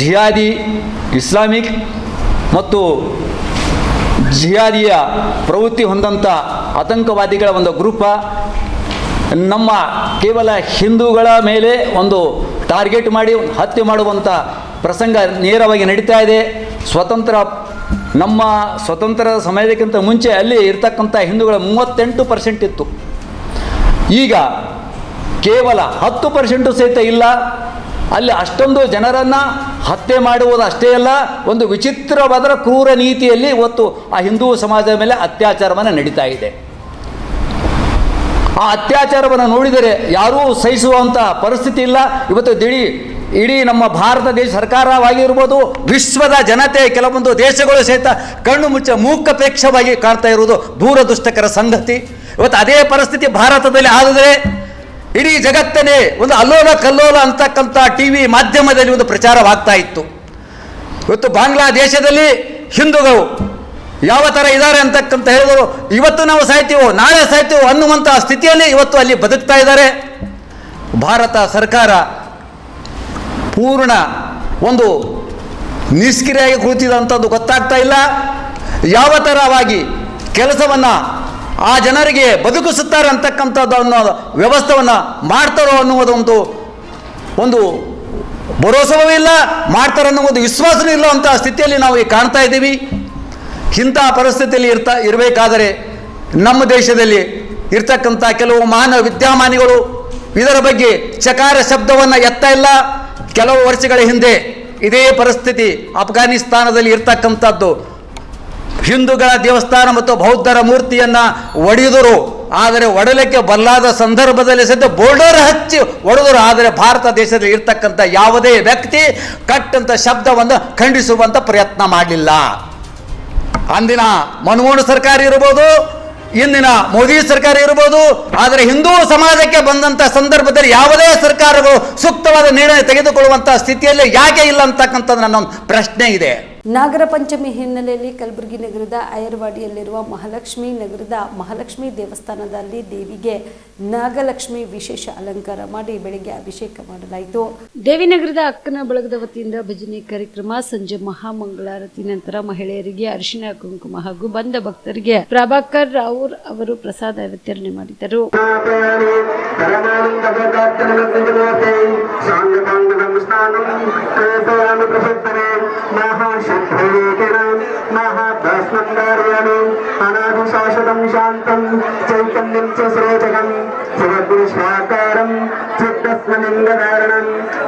ಜಿಹಾದಿ ಇಸ್ಲಾಮಿಕ್ ಮತ್ತು ಜಿಹಾದಿಯ ಪ್ರವೃತ್ತಿ ಹೊಂದಂಥ ಆತಂಕವಾದಿಗಳ ಒಂದು ಗ್ರೂಪ ನಮ್ಮ ಕೇವಲ ಹಿಂದೂಗಳ ಮೇಲೆ ಒಂದು ಟಾರ್ಗೆಟ್ ಮಾಡಿ ಹತ್ಯೆ ಮಾಡುವಂಥ ಪ್ರಸಂಗ ನೇರವಾಗಿ ನಡೀತಾ ಇದೆ. ನಮ್ಮ ಸ್ವತಂತ್ರ ಸಮಯಕ್ಕಿಂತ ಮುಂಚೆ ಅಲ್ಲಿ ಇರ್ತಕ್ಕಂಥ ಹಿಂದೂಗಳ 38% ಇತ್ತು. ಈಗ ಕೇವಲ 10% ಸಹಿತ ಇಲ್ಲ. ಅಲ್ಲಿ ಅಷ್ಟೊಂದು ಜನರನ್ನು ಹತ್ಯೆ ಮಾಡುವುದು ಅಷ್ಟೇ ಅಲ್ಲ, ಒಂದು ವಿಚಿತ್ರವಾದ ಕ್ರೂರ ನೀತಿಯಲ್ಲಿ ಇವತ್ತು ಆ ಹಿಂದೂ ಸಮಾಜದ ಮೇಲೆ ಅತ್ಯಾಚಾರವನ್ನು ನಡೀತಾ ಇದೆ. ಆ ಅತ್ಯಾಚಾರವನ್ನು ನೋಡಿದರೆ ಯಾರೂ ಸಹಿಸುವಂಥ ಪರಿಸ್ಥಿತಿ ಇಲ್ಲ. ಇವತ್ತು ಇಡೀ ನಮ್ಮ ಭಾರತ ದೇಶ ಸರ್ಕಾರವಾಗಿರ್ಬೋದು, ವಿಶ್ವದ ಜನತೆ ಕೆಲವೊಂದು ದೇಶಗಳು ಸಹಿತ ಕಣ್ಣು ಮುಚ್ಚ ಮೂಕಪೇಕ್ಷವಾಗಿ ಕಾಣ್ತಾ ಇರುವುದು ದೂರದೃಷ್ಟಕರ ಸಂಗತಿ. ಇವತ್ತು ಅದೇ ಪರಿಸ್ಥಿತಿ ಭಾರತದಲ್ಲಿ ಆದರೆ ಇಡೀ ಜಗತ್ತನ್ನೇ ಒಂದು ಅಲ್ಲೋಲ ಕಲ್ಲೋಲ ಅಂತಕ್ಕಂಥ TV ಮಾಧ್ಯಮದಲ್ಲಿ ಒಂದು ಪ್ರಚಾರವಾಗ್ತಾ ಇತ್ತು. ಇವತ್ತು ಬಾಂಗ್ಲಾದೇಶದಲ್ಲಿ ಹಿಂದೂಗಳು ಯಾವ ಥರ ಇದ್ದಾರೆ ಅಂತಕ್ಕಂತ ಹೇಳಿದರು. ಇವತ್ತು ನಾವು ಸಾಯ್ತೀವೋ ನಾಳೆ ಸಾಯ್ತೀವೋ ಅನ್ನುವಂಥ ಸ್ಥಿತಿಯಲ್ಲಿ ಇವತ್ತು ಅಲ್ಲಿ ಬದುಕ್ತಾ ಇದ್ದಾರೆ. ಭಾರತ ಸರ್ಕಾರ ಪೂರ್ಣ ಒಂದು ನಿಷ್ಕ್ರಿಯಾಗಿ ಕುಳಿತಿದಂಥದ್ದು ಗೊತ್ತಾಗ್ತಾ ಇಲ್ಲ. ಯಾವ ಥರವಾಗಿ ಕೆಲಸವನ್ನು ಆ ಜನರಿಗೆ ಬದುಕಿಸುತ್ತಾರೆ ಅಂತಕ್ಕಂಥದ್ದು ಅನ್ನೋ ವ್ಯವಸ್ಥೆಯನ್ನು ಮಾಡ್ತಾರೋ ಅನ್ನುವುದೊಂದು ಭರೋಸವೂ ಇಲ್ಲ, ಮಾಡ್ತಾರೆ ಅನ್ನೋ ಒಂದು ವಿಶ್ವಾಸವೂ ಇಲ್ಲ ಅಂತ ಸ್ಥಿತಿಯಲ್ಲಿ ನಾವು ಈಗ ಕಾಣ್ತಾ ಇದ್ದೀವಿ. ಇಂಥ ಪರಿಸ್ಥಿತಿಯಲ್ಲಿ ಇರಬೇಕಾದರೆ ನಮ್ಮ ದೇಶದಲ್ಲಿ ಇರ್ತಕ್ಕಂಥ ಕೆಲವು ಮಹಾನ್ ವಿದ್ಯಮಾನಿಗಳು ಇದರ ಬಗ್ಗೆ ಚಕಾರ ಶಬ್ದವನ್ನು ಎತ್ತಾ ಇಲ್ಲ. ಕೆಲವು ವರ್ಷಗಳ ಹಿಂದೆ ಇದೇ ಪರಿಸ್ಥಿತಿ ಅಫ್ಘಾನಿಸ್ತಾನದಲ್ಲಿ ಇರ್ತಕ್ಕಂಥದ್ದು. ಹಿಂದೂಗಳ ದೇವಸ್ಥಾನ ಮತ್ತು ಬೌದ್ಧರ ಮೂರ್ತಿಯನ್ನು ಒಡೆಯುವರು, ಆದರೆ ಒಡಲಿಕ್ಕೆ ಬಲ್ಲಾದ ಸಂದರ್ಭದಲ್ಲಿ ಸಹಿತ ಬೋಲ್ಡರ್ ಹಚ್ಚಿ ಒಡೆದರು. ಆದರೆ ಭಾರತ ದೇಶದಲ್ಲಿ ಇರ್ತಕ್ಕಂಥ ಯಾವುದೇ ವ್ಯಕ್ತಿ ಕಟ್ಟಂಥ ಶಬ್ದವನ್ನು ಖಂಡಿಸುವಂಥ ಪ್ರಯತ್ನ ಮಾಡಲಿಲ್ಲ. ಅಂದಿನ ಮನಮೋಹನ್ ಸರ್ಕಾರ ಇರ್ಬೋದು, ಇಂದಿನ ಮೋದಿ ಸರ್ಕಾರ ಇರ್ಬೋದು, ಆದರೆ ಹಿಂದೂ ಸಮಾಜಕ್ಕೆ ಬಂದಂಥ ಸಂದರ್ಭದಲ್ಲಿ ಯಾವುದೇ ಸರ್ಕಾರಗಳು ಸೂಕ್ತವಾದ ನಿರ್ಣಯ ತೆಗೆದುಕೊಳ್ಳುವಂಥ ಸ್ಥಿತಿಯಲ್ಲಿ ಯಾಕೆ ಇಲ್ಲ ಅಂತಕ್ಕಂಥದ್ದು ನನ್ನ ಒಂದು ಪ್ರಶ್ನೆ ಇದೆ. ನಾಗರ ಪಂಚಮಿ ಹಿನ್ನೆಲೆಯಲ್ಲಿ ಕಲಬುರಗಿ ನಗರದ ಅಯರ್ವಾಡಿಯಲ್ಲಿರುವ ಮಹಾಲಕ್ಷ್ಮಿ ನಗರದ ಮಹಾಲಕ್ಷ್ಮಿ ದೇವಸ್ಥಾನದಲ್ಲಿ ದೇವಿಗೆ ನಾಗಲಕ್ಷ್ಮಿ ವಿಶೇಷ ಅಲಂಕಾರ ಮಾಡಿ ಬೆಳಗ್ಗೆ ಅಭಿಷೇಕ ಮಾಡಲಾಯಿತು. ದೇವಿನಗರದ ಅಕ್ಕನ ಬಳಗದ ವತಿಯಿಂದ ಭಜನೆ ಕಾರ್ಯಕ್ರಮ, ಸಂಜೆ ಮಹಾಮಂಗಳಾರತಿ ನಂತರ ಮಹಿಳೆಯರಿಗೆ ಅರಿಶಿನ ಕುಂಕುಮ ಹಾಗೂ ಬಂದ ಭಕ್ತರಿಗೆ ಪ್ರಭಾಕರ್ ರಾವ್ ಅವರು ಪ್ರಸಾದ ವಿತರಣೆ ಮಾಡಿದರು. अनादिशाश्वतं शान्तं चैतन्यं च सरोजगं जगद्विश्वाकारं चित्तस्मलिङ्गधारणं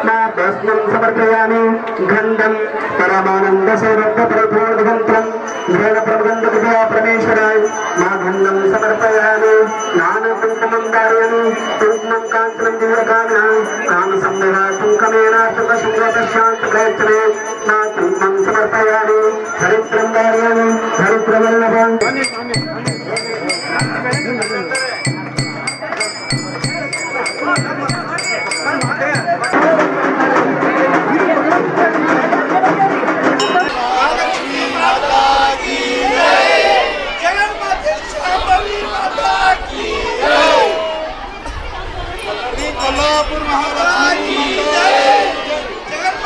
मातस्मं समर्पयामि गन्धं परमानन्दसौरभ्यपरिपूर्णगन्त्रं वेदप्रबन्धविद्या परमेश्वराय मा गन्धं समर्पयामि ज्ञानकुङ्कुमं धारयामि कुङ्कुमं काञ्चनं जीवकामिनां कामसंविधा कुङ्कुमेनार्थक शांत प्रयत्ने नाम समर्पयामि हरिद्रं धारयामि हरिद्रवल्लभं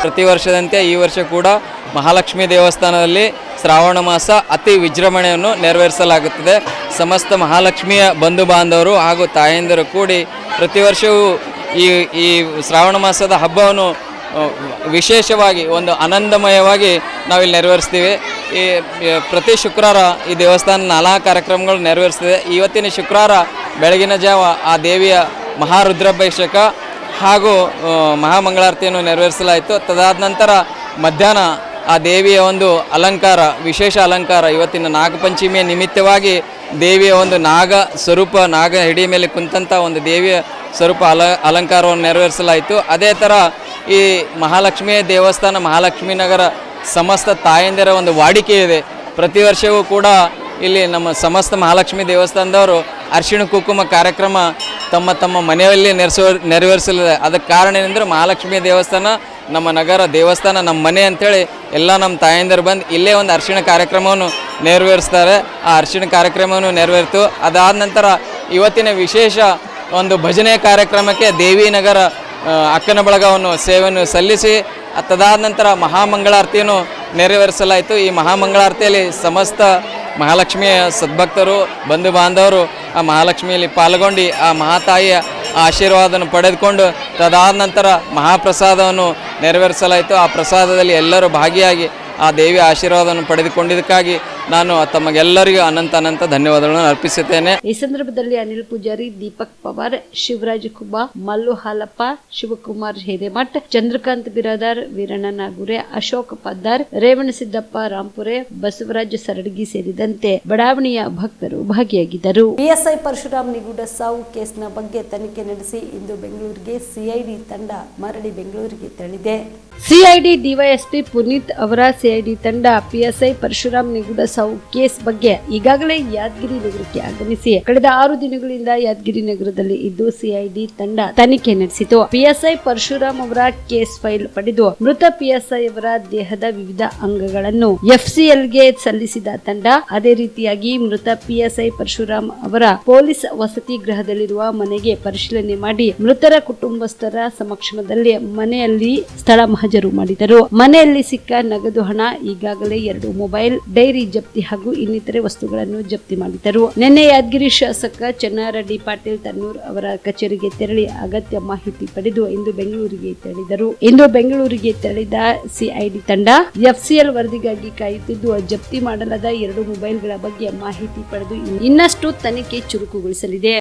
ಪ್ರತಿ ವರ್ಷದಂತೆ ಈ ವರ್ಷ ಕೂಡ ಮಹಾಲಕ್ಷ್ಮಿ ದೇವಸ್ಥಾನದಲ್ಲಿ ಶ್ರಾವಣ ಮಾಸ ಅತಿ ವಿಜೃಂಭಣೆಯನ್ನು ನೆರವೇರಿಸಲಾಗುತ್ತದೆ. ಸಮಸ್ತ ಮಹಾಲಕ್ಷ್ಮಿಯ ಬಂಧು ಬಾಂಧವರು ಹಾಗೂ ತಾಯಂದಿರು ಕೂಡಿ ಪ್ರತಿ ವರ್ಷವೂ ಈ ಶ್ರಾವಣ ಮಾಸದ ಹಬ್ಬವನ್ನು ವಿಶೇಷವಾಗಿ ಒಂದು ಆನಂದಮಯವಾಗಿ ನಾವಿಲ್ಲಿ ನೆರವೇರಿಸ್ತೀವಿ. ಈ ಪ್ರತಿ ಶುಕ್ರವಾರ ಈ ದೇವಸ್ಥಾನ ನಾನಾ ಕಾರ್ಯಕ್ರಮಗಳು ನೆರವೇರಿಸ್ತಿದೆ. ಇವತ್ತಿನ ಶುಕ್ರವಾರ ಬೆಳಗಿನ ಜಾವ ಆ ದೇವಿಯ ಮಹಾರುದ್ರಾಭಿಷೇಕ ಹಾಗೂ ಮಹಾಮಂಗಳಾರತಿಯನ್ನು ನೆರವೇರಿಸಲಾಯಿತು. ತದಾದ ನಂತರ ಮಧ್ಯಾಹ್ನ ಆ ದೇವಿಯ ಒಂದು ಅಲಂಕಾರ, ವಿಶೇಷ ಅಲಂಕಾರ, ಇವತ್ತಿನ ನಾಗಪಂಚಮಿಯ ನಿಮಿತ್ತವಾಗಿ ದೇವಿಯ ಒಂದು ನಾಗ ಸ್ವರೂಪ, ನಾಗ ಹಿಡಿ ಮೇಲೆ ಕುಂತಂಥ ಒಂದು ದೇವಿಯ ಸ್ವರೂಪ ಅಲಂಕಾರವನ್ನು ನೆರವೇರಿಸಲಾಯಿತು. ಅದೇ ಥರ ಈ ಮಹಾಲಕ್ಷ್ಮಿಯ ದೇವಸ್ಥಾನ ಮಹಾಲಕ್ಷ್ಮೀ ನಗರ ಸಮಸ್ತ ತಾಯಂದಿರ ಒಂದು ವಾಡಿಕೆ ಇದೆ. ಪ್ರತಿ ವರ್ಷವೂ ಕೂಡ ಇಲ್ಲಿ ನಮ್ಮ ಸಮಸ್ತ ಮಹಾಲಕ್ಷ್ಮಿ ದೇವಸ್ಥಾನದವರು ಅರಿಶಿಣ ಕುಂಕುಮ ಕಾರ್ಯಕ್ರಮ ತಮ್ಮ ತಮ್ಮ ಮನೆಯಲ್ಲಿ ನೆರವೇರಿಸಲಿದೆ. ಅದಕ್ಕೆ ಕಾರಣ ಏನಂದರೆ ಮಹಾಲಕ್ಷ್ಮಿ ದೇವಸ್ಥಾನ ನಮ್ಮ ನಗರ ದೇವಸ್ಥಾನ ನಮ್ಮ ಮನೆ ಅಂಥೇಳಿ ಎಲ್ಲ ನಮ್ಮ ತಾಯಂದಿರು ಬಂದು ಇಲ್ಲೇ ಒಂದು ಅರಿಶಿಣ ಕಾರ್ಯಕ್ರಮವನ್ನು ನೆರವೇರಿಸ್ತಾರೆ. ಆ ಅರಿಶಿಣ ಕಾರ್ಯಕ್ರಮವನ್ನು ನೆರವೇರಿತು. ಅದಾದ ನಂತರ ಇವತ್ತಿನ ವಿಶೇಷ ಒಂದು ಭಜನೆ ಕಾರ್ಯಕ್ರಮಕ್ಕೆ ದೇವಿನಗರ ಅಕ್ಕನ ಬಳಗವನ್ನು ಸೇವೆಯನ್ನು ಸಲ್ಲಿಸಿ ತದಾದ ನಂತರ ಮಹಾಮಂಗಳಾರತಿಯನ್ನು ನೆರವೇರಿಸಲಾಯಿತು. ಈ ಮಹಾಮಂಗಳಾರತಿಯಲ್ಲಿ ಸಮಸ್ತ ಮಹಾಲಕ್ಷ್ಮಿಯ ಸದ್ಭಕ್ತರು ಬಂಧು ಬಾಂಧವರು ಆ ಮಹಾಲಕ್ಷ್ಮಿಯಲ್ಲಿ ಪಾಲ್ಗೊಂಡು ಆ ಮಹಾತಾಯಿಯ ಆಶೀರ್ವಾದವನ್ನು ಪಡೆದುಕೊಂಡು ತದಾದ ನಂತರ ಮಹಾಪ್ರಸಾದವನ್ನು ನೆರವೇರಿಸಲಾಯಿತು. ಆ ಪ್ರಸಾದದಲ್ಲಿ ಎಲ್ಲರೂ ಭಾಗಿಯಾಗಿ ಆ ದೇವಿಯ ಆಶೀರ್ವಾದವನ್ನು ಪಡೆದುಕೊಂಡಿದ್ದಕ್ಕಾಗಿ ನಾನು ತಮಗೆಲ್ಲರಿಗೂ ಅನಂತ ಧನ್ಯವಾದಗಳನ್ನು ಅರ್ಪಿಸುತ್ತೇನೆ. ಈ ಸಂದರ್ಭದಲ್ಲಿ ಅನಿಲ್ ಪೂಜಾರಿ, ದೀಪಕ್ ಪವಾರ್, ಶಿವರಾಜ್ ಕುಬಾ, ಮಲ್ಲು ಹಾಲಪ್ಪ, ಶಿವಕುಮಾರ್ ಹಿರೇಮಠ್, ಚಂದ್ರಕಾಂತ್ ಬಿರಾದಾರ್, ವೀರಣ್ಣ ನಾಗುರೆ, ಅಶೋಕ್ ಪದ್ದಾರ್, ರೇವಣಸಿದ್ದಪ್ಪ ರಾಂಪುರೆ, ಬಸವರಾಜ್ ಸರಡಗಿ ಸೇರಿದಂತೆ ಬಡಾವಣೆಯ ಭಕ್ತರು ಭಾಗಿಯಾಗಿದ್ದರು. ಪಿಎಸ್ಐ ಪರಶುರಾಮ್ ನಿಗೂಢ ಸಾವು ಕೇಸ್ನ ಬಗ್ಗೆ ತನಿಖೆ ನಡೆಸಿ ಇಂದು ಬೆಂಗಳೂರಿಗೆ ಸಿಐಡಿ ತಂಡ ಮರಳಿ ಬೆಂಗಳೂರಿಗೆ ತೆರಳಿದೆ. ಸಿಐಡಿ ಡಿವೈಎಸ್ಪಿ ಪುನೀತ್ ಅವರ ಸಿಐಡಿ ತಂಡ ಪಿಎಸ್ಐ ಪರಶುರಾಮ್ ನಿಗೂಢ ಸಾವು ಕೇಸ್ ಬಗ್ಗೆ ಈಗಾಗಲೇ ಯಾದಗಿರಿ ನಗರಕ್ಕೆ ಆಗಮಿಸಿ ಕಳೆದ 6 ದಿನಗಳಿಂದ ಯಾದಗಿರಿ ನಗರದಲ್ಲಿ ಇದ್ದು ಸಿಐಡಿ ತಂಡ ತನಿಖೆ ನಡೆಸಿತು. ಪಿಎಸ್ಐ ಪರಶುರಾಮ್ ಅವರ ಕೇಸ್ ಫೈಲ್ ಪಡೆದು ಮೃತ ಪಿಎಸ್ಐ ಅವರ ದೇಹದ ವಿವಿಧ ಅಂಗಗಳನ್ನು ಎಫ್ಸಿಎಲ್ಗೆ ಸಲ್ಲಿಸಿದ ತಂಡ ಅದೇ ರೀತಿಯಾಗಿ ಮೃತ ಪಿಎಸ್ಐ ಪರಶುರಾಮ್ ಅವರ ಪೊಲೀಸ್ ವಸತಿ ಗೃಹದಲ್ಲಿರುವ ಮನೆಗೆ ಪರಿಶೀಲನೆ ಮಾಡಿ ಮೃತರ ಕುಟುಂಬಸ್ಥರ ಸಮಕ್ಷಮದಲ್ಲಿ ಮನೆಯಲ್ಲಿ ಸ್ಥಳ ಮಹಜರು ಮಾಡಿದರು. ಮನೆಯಲ್ಲಿ ಸಿಕ್ಕ ನಗದು ಹಣ, ಈಗಾಗಲೇ 2 ಮೊಬೈಲ್, ಡೈರಿ ಜಪ್ತಿ ಹಾಗೂ ಇನ್ನಿತರೆ ವಸ್ತುಗಳನ್ನು ಜಪ್ತಿ ಮಾಡಿದರು. ನಿನ್ನೆ ಯಾದಗಿರಿ ಶಾಸಕ ಚನ್ನಾರೆಡ್ಡಿ ಪಾಟೀಲ್ ತನ್ನೂರ್ ಅವರ ಕಚೇರಿಗೆ ತೆರಳಿ ಅಗತ್ಯ ಮಾಹಿತಿ ಪಡೆದು ಇಂದು ಬೆಂಗಳೂರಿಗೆ ತೆರಳಿದರು. ಇಂದು ಬೆಂಗಳೂರಿಗೆ ತೆರಳಿದ ಸಿಐಡಿ ತಂಡ ಎಫ್ಸಿಎಲ್ ವರದಿಗಾಗಿ ಕಾಯುತ್ತಿದ್ದು ಜಪ್ತಿ ಮಾಡಲಾದ 2 ಮೊಬೈಲ್ಗಳ ಬಗ್ಗೆ ಮಾಹಿತಿ ಪಡೆದು ಇನ್ನಷ್ಟು ತನಿಖೆ ಚುರುಕುಗೊಳಿಸಲಿದೆ.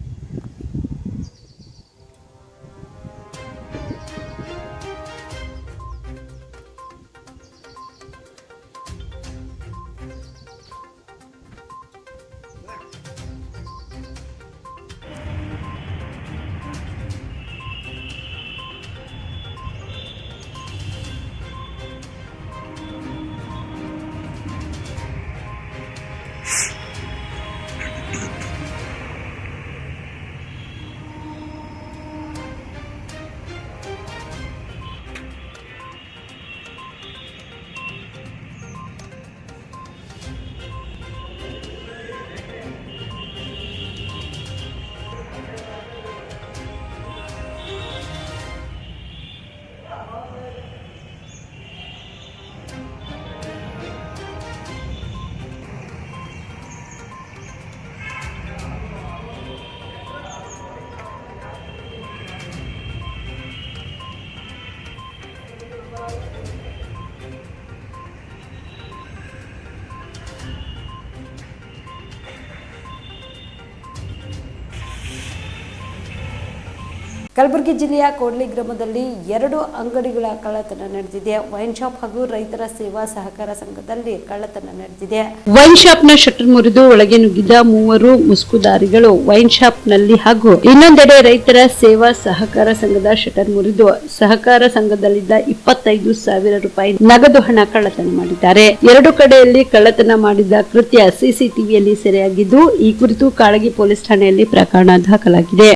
ಕಲಬುರಗಿ ಜಿಲ್ಲೆಯ ಕೋಡ್ಲಿ ಗ್ರಾಮದಲ್ಲಿ 2 ಅಂಗಡಿಗಳ ಕಳ್ಳತನ ನಡೆದಿದೆ. ವೈನ್ ಶಾಪ್ ಹಾಗೂ ರೈತರ ಸೇವಾ ಸಹಕಾರ ಸಂಘದಲ್ಲಿ ಕಳ್ಳತನ ನಡೆದಿದೆ. ವೈನ್ ಶಾಪ್ನ ಶಟರ್ ಮುರಿದು ಒಳಗೆ ನುಗ್ಗಿದ 3 ಮುಸ್ಕುದಾರಿಗಳು ವೈನ್ ಶಾಪ್ನಲ್ಲಿ ಹಾಗೂ ಇನ್ನೊಂದೆಡೆ ರೈತರ ಸೇವಾ ಸಹಕಾರ ಸಂಘದ ಶಟರ್ ಮುರಿದು ಸಹಕಾರ ಸಂಘದಲ್ಲಿದ್ದ 25,000 ರೂಪಾಯಿ ನಗದು ಹಣ ಕಳ್ಳತನ ಮಾಡಿದ್ದಾರೆ. 2 ಕಡೆಯಲ್ಲಿ ಕಳ್ಳತನ ಮಾಡಿದ ಕೃತ್ಯ ಸಿಸಿಟಿವಿಯಲ್ಲಿ ಸೆರೆಯಾಗಿದ್ದು, ಈ ಕುರಿತು ಕಾಳಗಿ ಪೊಲೀಸ್ ಠಾಣೆಯಲ್ಲಿ ಪ್ರಕರಣ ದಾಖಲಾಗಿದೆ.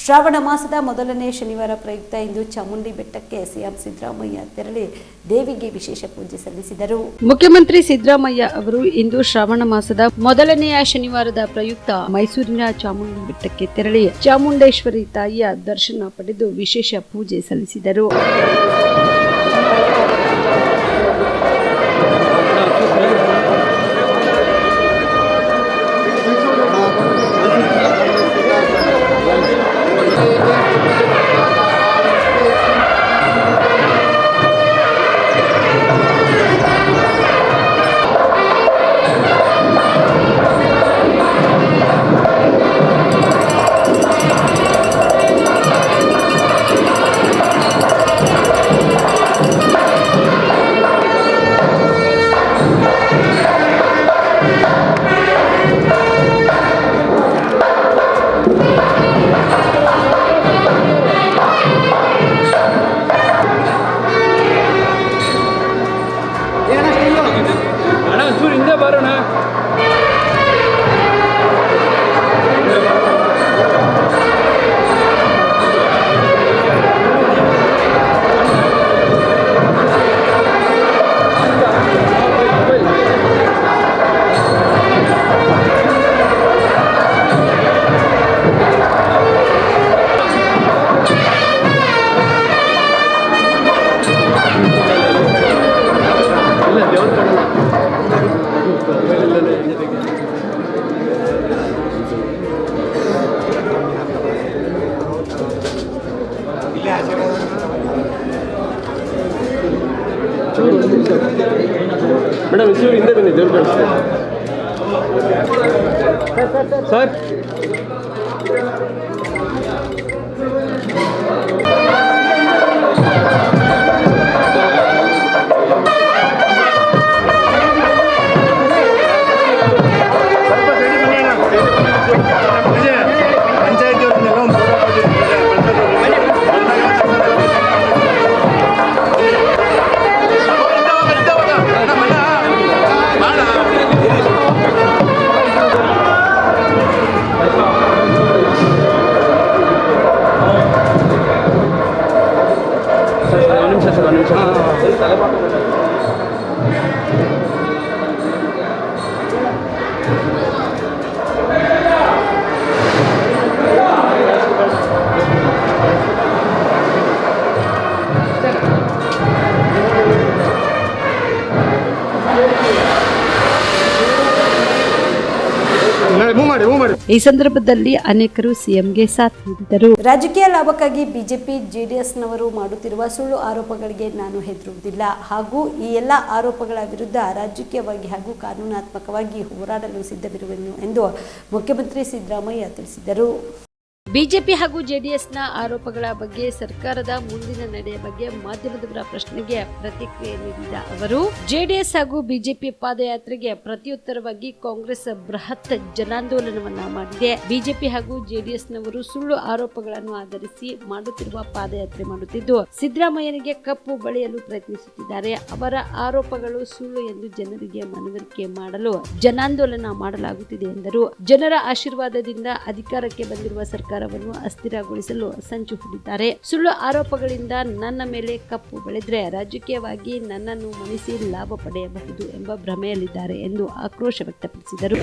ಶ್ರಾವಣ ಮಾಸದ ಮೊದಲನೇ ಶನಿವಾರ ಪ್ರಯುಕ್ತ ಇಂದು ಚಾಮುಂಡಿ ಬೆಟ್ಟಕ್ಕೆ ಸಿಎಂ ಸಿದ್ದರಾಮಯ್ಯ ತೆರಳಿ ದೇವಿಗೆ ವಿಶೇಷ ಪೂಜೆ ಸಲ್ಲಿಸಿದರು. ಮುಖ್ಯಮಂತ್ರಿ ಸಿದ್ದರಾಮಯ್ಯ ಅವರು ಇಂದು ಶ್ರಾವಣ ಮಾಸದ ಮೊದಲನೆಯ ಶನಿವಾರದ ಪ್ರಯುಕ್ತ ಮೈಸೂರಿನ ಚಾಮುಂಡಿ ಬೆಟ್ಟಕ್ಕೆ ತೆರಳಿ ಚಾಮುಂಡೇಶ್ವರಿ ತಾಯಿಯ ದರ್ಶನ ಪಡೆದು ವಿಶೇಷ ಪೂಜೆ ಸಲ್ಲಿಸಿದರು. ಈ ಸಂದರ್ಭದಲ್ಲಿ ಅನೇಕರು ಸಿಎಂಗೆ ಸಾಥ್ ನೀಡಿದರು. ರಾಜಕೀಯ ಲಾಭಕ್ಕಾಗಿ ಬಿಜೆಪಿ ಜೆಡಿಎಸ್ನವರು ಮಾಡುತ್ತಿರುವ ಸುಳ್ಳು ಆರೋಪಗಳಿಗೆ ನಾನು ಹೆದರುವುದಿಲ್ಲ ಹಾಗೂ ಈ ಎಲ್ಲ ಆರೋಪಗಳ ವಿರುದ್ಧ ರಾಜಕೀಯವಾಗಿ ಹಾಗೂ ಕಾನೂನಾತ್ಮಕವಾಗಿ ಹೋರಾಡಲು ಸಿದ್ಧವಿರುವೆನು ಎಂದು ಮುಖ್ಯಮಂತ್ರಿ ಸಿದ್ದರಾಮಯ್ಯ ತಿಳಿಸಿದರು. ಬಿಜೆಪಿ ಹಾಗೂ ಜೆಡಿಎಸ್ನ ಆರೋಪಗಳ ಬಗ್ಗೆ ಸರ್ಕಾರದ ಮುಂದಿನ ನಡೆಯ ಬಗ್ಗೆ ಮಾಧ್ಯಮದವರ ಪ್ರಶ್ನೆಗೆ ಪ್ರತಿಕ್ರಿಯೆ ನೀಡಿದ ಅವರು, ಜೆಡಿಎಸ್ ಹಾಗೂ ಬಿಜೆಪಿ ಪಾದಯಾತ್ರೆಗೆ ಪ್ರತ್ಯುತ್ತರವಾಗಿ ಕಾಂಗ್ರೆಸ್ ಬೃಹತ್ ಜನಾಂದೋಲನವನ್ನ ಮಾಡಿದೆ. ಬಿಜೆಪಿ ಹಾಗೂ ಜೆಡಿಎಸ್ನವರು ಸುಳ್ಳು ಆರೋಪಗಳನ್ನು ಆಧರಿಸಿ ಮಾಡುತ್ತಿರುವ ಪಾದಯಾತ್ರೆ ಮಾಡುತ್ತಿದ್ದು ಸಿದ್ದರಾಮಯ್ಯನಿಗೆ ಕಪ್ಪು ಬಳಿಯಲು ಪ್ರಯತ್ನಿಸುತ್ತಿದ್ದಾರೆ. ಅವರ ಆರೋಪಗಳು ಸುಳ್ಳು ಎಂದು ಜನರಿಗೆ ಮನವರಿಕೆ ಮಾಡಲು ಜನಾಂದೋಲನ ಮಾಡಲಾಗುತ್ತಿದೆ ಎಂದರು. ಜನರ ಆಶೀರ್ವಾದದಿಂದ ಅಧಿಕಾರಕ್ಕೆ ಬಂದಿರುವ ಸರ್ಕಾರವನ್ನು ಅಸ್ಥಿರಗೊಳಿಸಲು ಸಂಚು ಹೂಡಿದ್ದಾರೆ. ಸುಳ್ಳು ಆರೋಪಗಳಿಂದ ನನ್ನ ಮೇಲೆ ಕಪ್ಪು ಬೆಳೆದ್ರೆ ರಾಜಕೀಯವಾಗಿ ನನ್ನನ್ನು ಮಣಿಸಿ ಲಾಭ ಪಡೆಯಬಹುದು ಎಂಬ ಭ್ರಮೆಯಲ್ಲಿದ್ದಾರೆ ಎಂದು ಆಕ್ರೋಶ ವ್ಯಕ್ತಪಡಿಸಿದರು.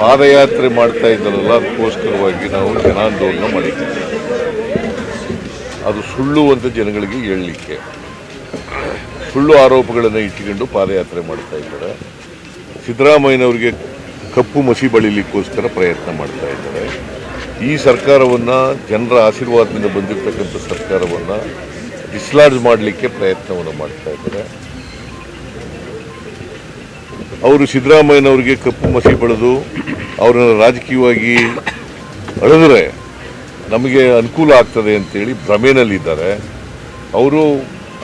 ಪಾದಯಾತ್ರೆ ಮಾಡ್ತಾ ಇದ್ದಾರಲ್ಲ, ಅದಕ್ಕೋಸ್ಕರವಾಗಿ ನಾವು ಜನಾಂದೋಲನ ಮಾಡಿದ್ದೀವಿ. ಅದು ಸುಳ್ಳು ಅಂತ ಜನಗಳಿಗೆ ಹೇಳಲಿಕ್ಕೆ ಸುಳ್ಳು ಆರೋಪಗಳನ್ನು ಇಟ್ಟುಕೊಂಡು ಪಾದಯಾತ್ರೆ ಮಾಡ್ತಾ ಇದ್ದಾರೆ. ಸಿದ್ದರಾಮಯ್ಯನವರಿಗೆ ಕಪ್ಪು ಮಸಿ ಬಳಿಲಿಕ್ಕೋಸ್ಕರ ಪ್ರಯತ್ನ ಮಾಡ್ತಾ ಇದ್ದಾರೆ. ಈ ಸರ್ಕಾರವನ್ನು, ಜನರ ಆಶೀರ್ವಾದದಿಂದ ಬಂದಿರತಕ್ಕಂಥ ಸರ್ಕಾರವನ್ನು ಡಿಸ್ಲಾಡ್ಜ್ ಮಾಡಲಿಕ್ಕೆ ಪ್ರಯತ್ನವನ್ನು ಮಾಡ್ತಾ ಇದ್ದಾರೆ. ಅವರು ಸಿದ್ದರಾಮಯ್ಯನವರಿಗೆ ಕಪ್ಪು ಮಸಿ ಬಳಿದು ಅವರನ್ನು ರಾಜಕೀಯವಾಗಿ ಅಳೆದರೆ ನಮಗೆ ಅನುಕೂಲ ಆಗ್ತದೆ ಅಂತೇಳಿ ಭ್ರಮೆನಲ್ಲಿದ್ದಾರೆ.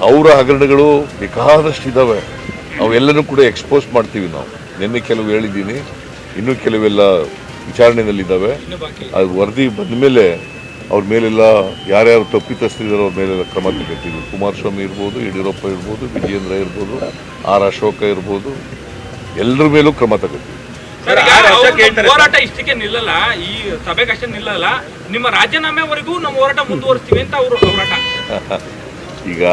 ಅವರ ಹಗರಣಗಳು ಬೇಕಾದಷ್ಟಿದ್ದಾವೆ. ಅವೆಲ್ಲನೂ ಕೂಡ ಎಕ್ಸ್ಪೋಸ್ ಮಾಡ್ತೀವಿ ನಾವು. ನಿನ್ನೆ ಕೆಲವು ಹೇಳಿದ್ದೀನಿ, ಇನ್ನೂ ಕೆಲವೆಲ್ಲ ವಿಚಾರಣೆಯಲ್ಲಿದ್ದಾವೆ. ಅದು ವರದಿ ಬಂದ ಮೇಲೆ ಅವ್ರ ಮೇಲೆಲ್ಲ ಯಾರ್ಯಾರು ತಪ್ಪಿತಸ್ಥರಿದ್ದಾರೋ ಅವ್ರ ಮೇಲೆಲ್ಲ ಕ್ರಮ ತಗೋತೀವಿ. ಕುಮಾರಸ್ವಾಮಿ ಇರ್ಬೋದು, ಯಡಿಯೂರಪ್ಪ ಇರ್ಬೋದು, ವಿಜಯೇಂದ್ರ ಇರ್ಬೋದು, ಆರ್ ಅಶೋಕ ಇರ್ಬೋದು, ಎಲ್ಲರ ಮೇಲೂ ಕ್ರಮ ತಗೋತೀವಿ. ಹೋರಾಟ ಇಷ್ಟಕ್ಕೆ ನಿಲ್ಲಲ್ಲ, ಈ ಸಭೆಗೆ ಅಷ್ಟೇ ನಿಲ್ಲಲ್ಲ, ನಿಮ್ಮ ರಾಜೀನಾಮೆವರೆಗೂ ನಮ್ಮ ಹೋರಾಟ ಮುಂದುವರಿಸ್ತೀವಿ ಅಂತ ಅವರು ಹೋರಾಟ. ಈಗ